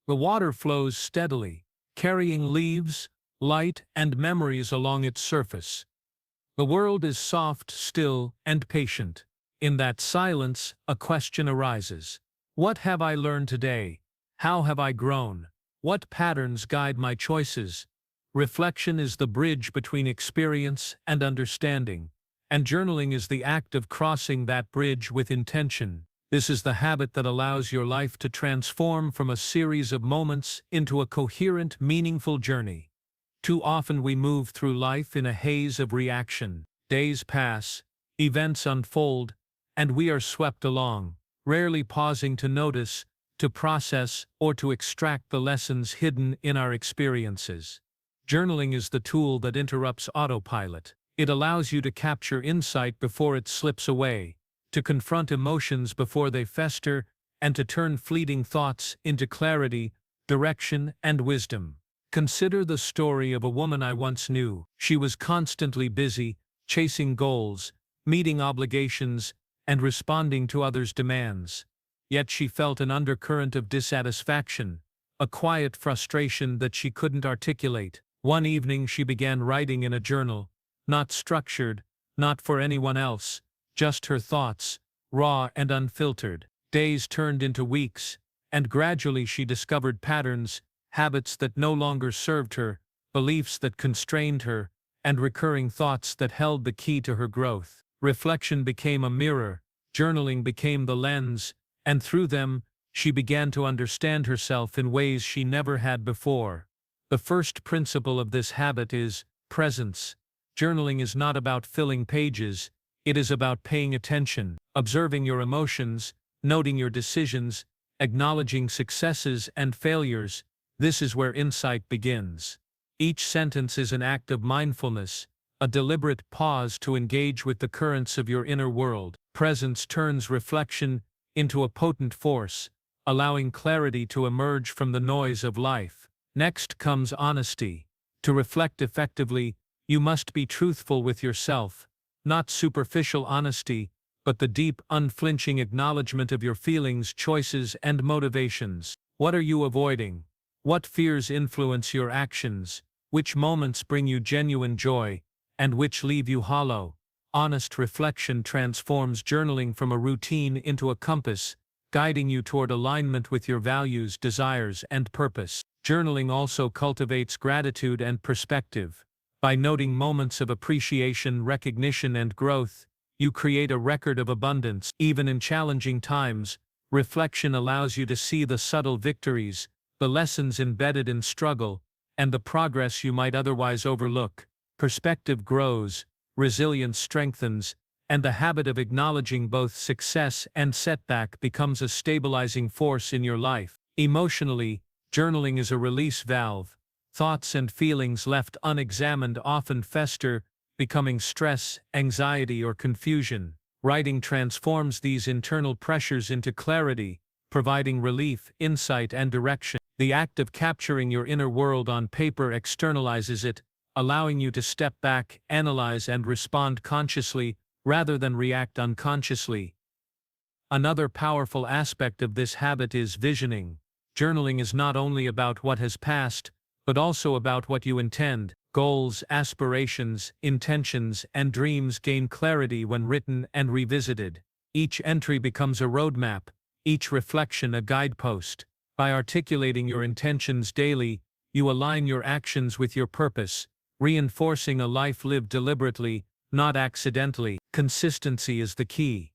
Speaker 1: The water flows steadily, carrying leaves, light, and memories along its surface. The world is soft, still, and patient. In that silence, a question arises. What have I learned today? How have I grown? What patterns guide my choices? Reflection is the bridge between experience and understanding, and journaling is the act of crossing that bridge with intention. This is the habit that allows your life to transform from a series of moments into a coherent, meaningful journey. Too often we move through life in a haze of reaction. Days pass, events unfold, and we are swept along, rarely pausing to notice, to process, or to extract the lessons hidden in our experiences. Journaling is the tool that interrupts autopilot. It allows you to capture insight before it slips away, to confront emotions before they fester, and to turn fleeting thoughts into clarity, direction, and wisdom. Consider the story of a woman I once knew. She was constantly busy, chasing goals, meeting obligations, and responding to others' demands. Yet she felt an undercurrent of dissatisfaction, a quiet frustration that she couldn't articulate. One evening she began writing in a journal, not structured, not for anyone else, just her thoughts, raw and unfiltered. Days turned into weeks, and gradually she discovered patterns, habits that no longer served her, beliefs that constrained her, and recurring thoughts that held the key to her growth. Reflection became a mirror, journaling became the lens, and through them, she began to understand herself in ways she never had before. The first principle of this habit is presence. Journaling is not about filling pages, it is about paying attention, observing your emotions, noting your decisions, acknowledging successes and failures. This is where insight begins. Each sentence is an act of mindfulness, a deliberate pause to engage with the currents of your inner world. Presence turns reflection into a potent force, allowing clarity to emerge from the noise of life. Next comes honesty. To reflect effectively, you must be truthful with yourself, not superficial honesty, but the deep, unflinching acknowledgement of your feelings, choices, and motivations. What are you avoiding? What fears influence your actions? Which moments bring you genuine joy, and which leave you hollow? Honest reflection transforms journaling from a routine into a compass, guiding you toward alignment with your values, desires, and purpose. Journaling also cultivates gratitude and perspective. By noting moments of appreciation, recognition, and growth, you create a record of abundance. Even in challenging times, reflection allows you to see the subtle victories, the lessons embedded in struggle, and the progress you might otherwise overlook. Perspective grows, resilience strengthens, and the habit of acknowledging both success and setback becomes a stabilizing force in your life. Emotionally, journaling is a release valve. Thoughts and feelings left unexamined often fester, becoming stress, anxiety, or confusion. Writing transforms these internal pressures into clarity, providing relief, insight, and direction. The act of capturing your inner world on paper externalizes it, allowing you to step back, analyze, and respond consciously, rather than react unconsciously. Another powerful aspect of this habit is visioning. Journaling is not only about what has passed, but also about what you intend. Goals, aspirations, intentions, and dreams gain clarity when written and revisited. Each entry becomes a roadmap, each reflection a guidepost. By articulating your intentions daily, you align your actions with your purpose, reinforcing a life lived deliberately, not accidentally. Consistency is the key.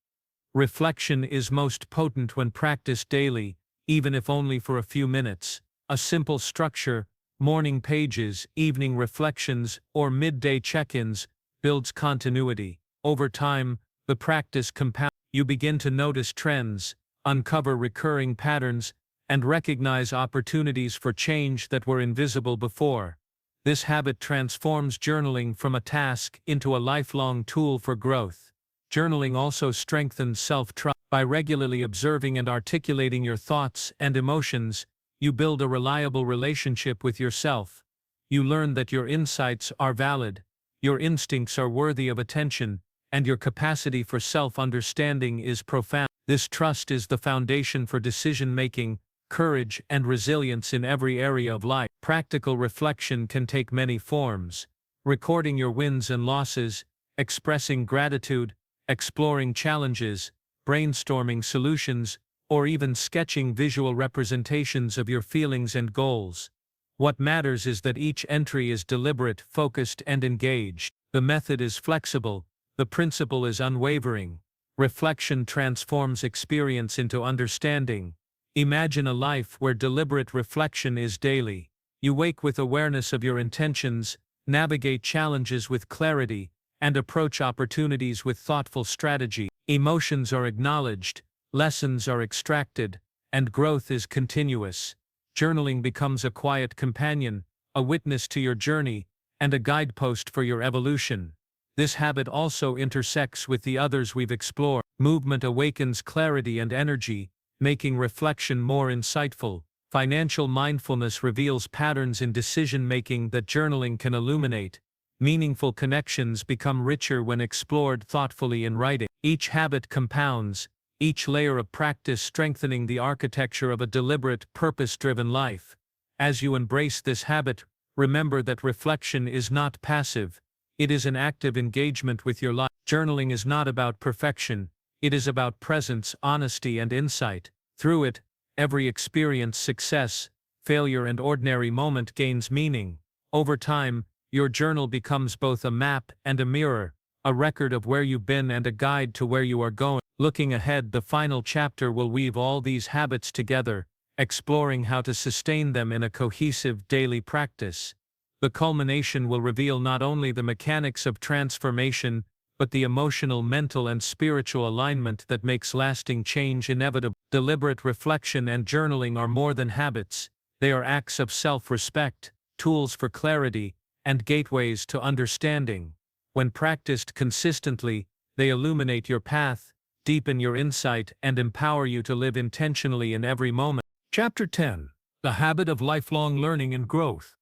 Speaker 1: Reflection is most potent when practiced daily, even if only for a few minutes. A simple structure, morning pages, evening reflections, or midday check-ins, builds continuity. Over time, the practice compounds. You begin to notice trends, uncover recurring patterns, and recognize opportunities for change that were invisible before. This habit transforms journaling from a task into a lifelong tool for growth. Journaling also strengthens self-trust. By regularly observing and articulating your thoughts and emotions, you build a reliable relationship with yourself. You learn that your insights are valid, your instincts are worthy of attention, and your capacity for self-understanding is profound. This trust is the foundation for decision-making, courage, and resilience in every area of life. Practical reflection can take many forms. Recording your wins and losses, expressing gratitude, exploring challenges, brainstorming solutions, or even sketching visual representations of your feelings and goals. What matters is that each entry is deliberate, focused, and engaged. The method is flexible, the principle is unwavering. Reflection transforms experience into understanding. Imagine a life where deliberate reflection is daily. You wake with awareness of your intentions, navigate challenges with clarity, and approach opportunities with thoughtful strategy. Emotions are acknowledged, lessons are extracted, and growth is continuous. Journaling becomes a quiet companion, a witness to your journey, and a guidepost for your evolution. This habit also intersects with the others we've explored. Movement awakens clarity and energy, making reflection more insightful. Financial mindfulness reveals patterns in decision-making that journaling can illuminate. Meaningful connections become richer when explored thoughtfully in writing. Each habit compounds, each layer of practice strengthening the architecture of a deliberate, purpose-driven life. As you embrace this habit, remember that reflection is not passive. It is an active engagement with your life. Journaling is not about perfection. It is about presence, honesty, and insight. Through it, every experience, success, failure, and ordinary moment gains meaning. Over time, your journal becomes both a map and a mirror, a record of where you've been and a guide to where you are going. Looking ahead, the final chapter will weave all these habits together, exploring how to sustain them in a cohesive daily practice. The culmination will reveal not only the mechanics of transformation, but the emotional, mental, and spiritual alignment that makes lasting change inevitable. Deliberate reflection and journaling are more than habits. They are acts of self-respect, tools for clarity, and gateways to understanding. When practiced consistently, they illuminate your path, deepen your insight, and empower you to live intentionally in every moment. Chapter 10. The Habit of Lifelong Learning and Growth.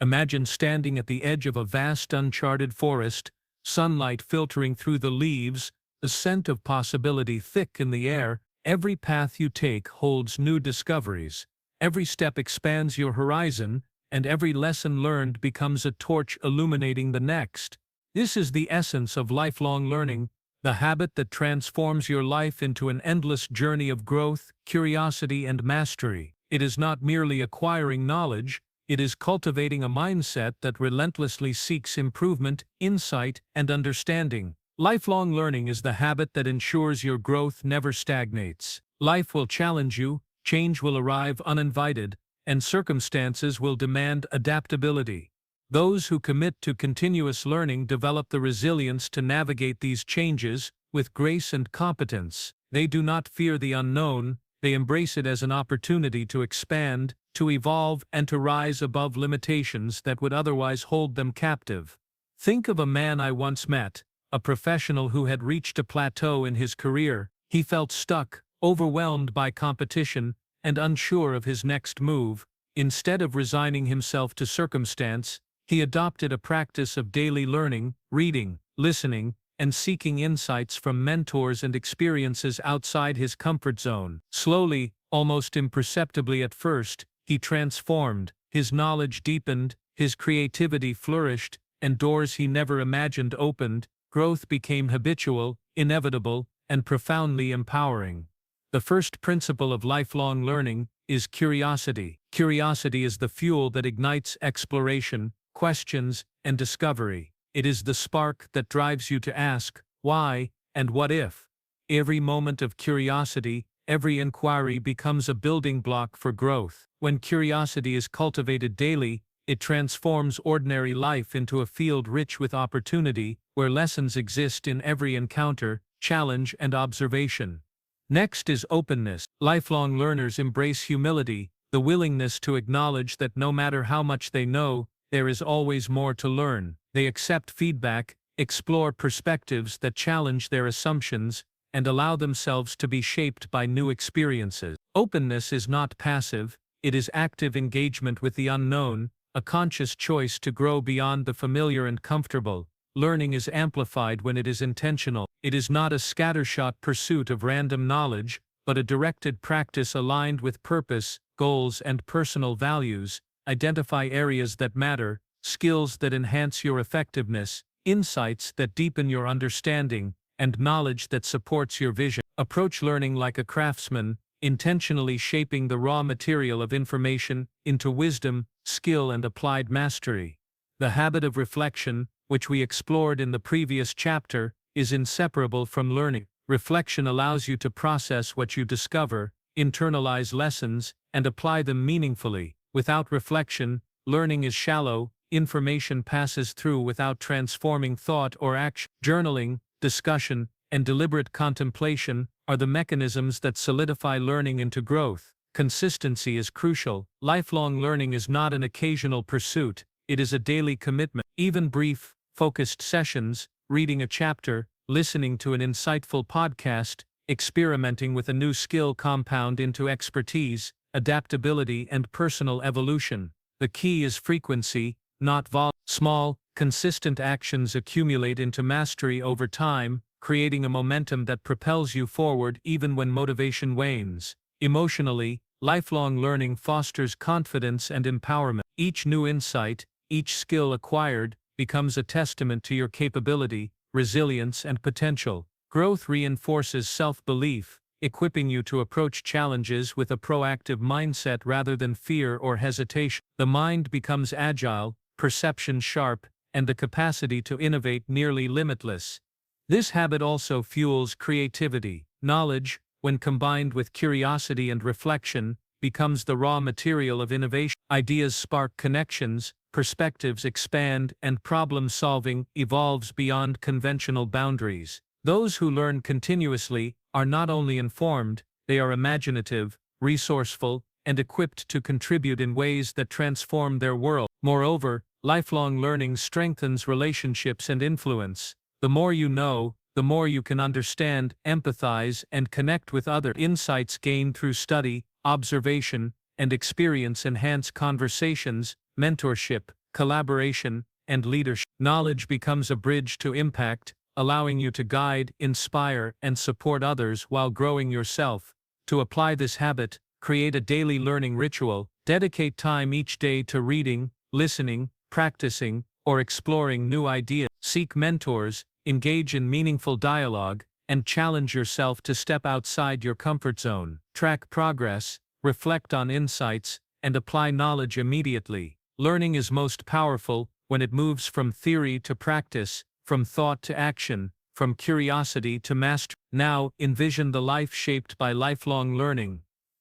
Speaker 1: Imagine standing at the edge of a vast uncharted forest, sunlight filtering through the leaves, the scent of possibility thick in the air. Every path you take holds new discoveries. Every step expands your horizon, and every lesson learned becomes a torch illuminating the next. This is the essence of lifelong learning, the habit that transforms your life into an endless journey of growth, curiosity, and mastery. It is not merely acquiring knowledge, It is cultivating a mindset that relentlessly seeks improvement, insight, and understanding. Lifelong learning is the habit that ensures your growth never stagnates. Life will challenge you, change will arrive uninvited, and circumstances will demand adaptability. Those who commit to continuous learning develop the resilience to navigate these changes with grace and competence. They do not fear the unknown, they embrace it as an opportunity to expand, to evolve, and to rise above limitations that would otherwise hold them captive. Think of a man I once met, a professional who had reached a plateau in his career. He felt stuck, overwhelmed by competition, and unsure of his next move. Instead of resigning himself to circumstance, he adopted a practice of daily learning, reading, listening, and seeking insights from mentors and experiences outside his comfort zone. Slowly, almost imperceptibly at first, he transformed, his knowledge deepened, his creativity flourished, and doors he never imagined opened. Growth became habitual, inevitable, and profoundly empowering. The first principle of lifelong learning is curiosity. Curiosity is the fuel that ignites exploration, questions, and discovery. It is the spark that drives you to ask, why, and what if? Every moment of curiosity, every inquiry becomes a building block for growth. When curiosity is cultivated daily, it transforms ordinary life into a field rich with opportunity, where lessons exist in every encounter, challenge, and observation. Next is openness. Lifelong learners embrace humility, the willingness to acknowledge that no matter how much they know, there is always more to learn. They accept feedback, explore perspectives that challenge their assumptions, and allow themselves to be shaped by new experiences. Openness is not passive, it is active engagement with the unknown, a conscious choice to grow beyond the familiar and comfortable. Learning is amplified when it is intentional. It is not a scattershot pursuit of random knowledge, but a directed practice aligned with purpose, goals, and personal values. Identify areas that matter, skills that enhance your effectiveness, insights that deepen your understanding, and knowledge that supports your vision. Approach learning like a craftsman, intentionally shaping the raw material of information into wisdom, skill, and applied mastery. The habit of reflection, which we explored in the previous chapter, is inseparable from learning. Reflection allows you to process what you discover, internalize lessons, and apply them meaningfully. Without reflection, learning is shallow, information passes through without transforming thought or action. Journaling, discussion, and deliberate contemplation are the mechanisms that solidify learning into growth. Consistency is crucial. Lifelong learning is not an occasional pursuit, it is a daily commitment. Even brief, focused sessions, reading a chapter, listening to an insightful podcast, experimenting with a new skill compound into expertise, adaptability, and personal evolution. The key is frequency, not volume. Small, consistent actions accumulate into mastery over time, creating a momentum that propels you forward even when motivation wanes. Emotionally, lifelong learning fosters confidence and empowerment. Each new insight, each skill acquired, becomes a testament to your capability, resilience, and potential. Growth reinforces self-belief, equipping you to approach challenges with a proactive mindset rather than fear or hesitation. The mind becomes agile, perception sharp, and the capacity to innovate nearly limitless. This habit also fuels creativity. Knowledge, when combined with curiosity and reflection, becomes the raw material of innovation. Ideas spark connections, perspectives expand, and problem-solving evolves beyond conventional boundaries. Those who learn continuously are not only informed, they are imaginative, resourceful, and equipped to contribute in ways that transform their world. Moreover, lifelong learning strengthens relationships and influence. The more you know, the more you can understand, empathize, and connect with others. Insights gained through study, observation, and experience enhance conversations, mentorship, collaboration, and leadership. Knowledge becomes a bridge to impact, allowing you to guide, inspire, and support others while growing yourself. To apply this habit, create a daily learning ritual. Dedicate time each day to reading, listening, practicing, or exploring new ideas. Seek mentors, engage in meaningful dialogue, and challenge yourself to step outside your comfort zone. Track progress, reflect on insights, and apply knowledge immediately. Learning is most powerful when it moves from theory to practice, from thought to action, from curiosity to mastery. Now, envision the life shaped by lifelong learning.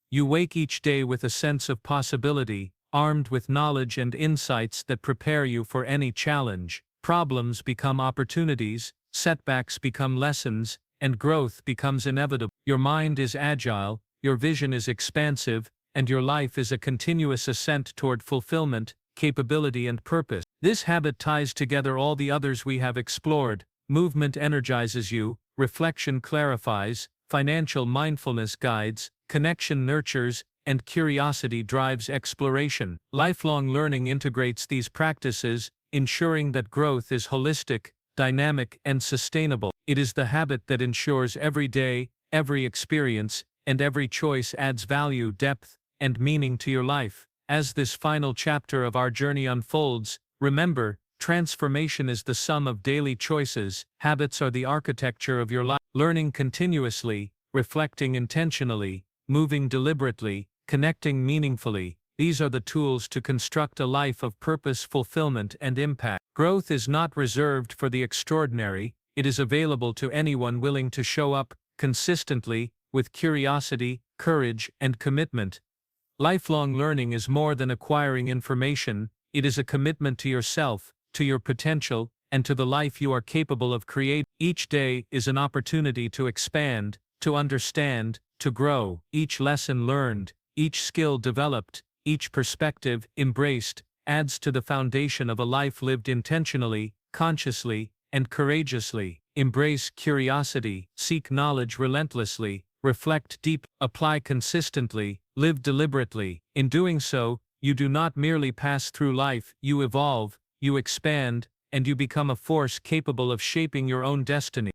Speaker 1: You wake each day with a sense of possibility, armed with knowledge and insights that prepare you for any challenge. Problems become opportunities, setbacks become lessons, and growth becomes inevitable. Your mind is agile, your vision is expansive, and your life is a continuous ascent toward fulfillment, capability, and purpose. This habit ties together all the others we have explored. Movement energizes you, reflection clarifies, financial mindfulness guides, connection nurtures, and curiosity drives exploration. Lifelong learning integrates these practices, ensuring that growth is holistic, dynamic, and sustainable. It is the habit that ensures every day, every experience, and every choice adds value, depth, and meaning to your life. As this final chapter of our journey unfolds, remember, transformation is the sum of daily choices. Habits are the architecture of your life. Learning continuously, reflecting intentionally, moving deliberately, connecting meaningfully, these are the tools to construct a life of purpose, fulfillment, and impact. Growth is not reserved for the extraordinary, it is available to anyone willing to show up consistently, with curiosity, courage, and commitment. Lifelong learning is more than acquiring information, it is a commitment to yourself, to your potential, and to the life you are capable of creating. Each day is an opportunity to expand, to understand, to grow. Each lesson learned, each skill developed, each perspective embraced, adds to the foundation of a life lived intentionally, consciously, and courageously. Embrace curiosity, seek knowledge relentlessly, reflect deep, apply consistently, live deliberately. In doing so, you do not merely pass through life, you evolve, you expand, and you become a force capable of shaping your own destiny.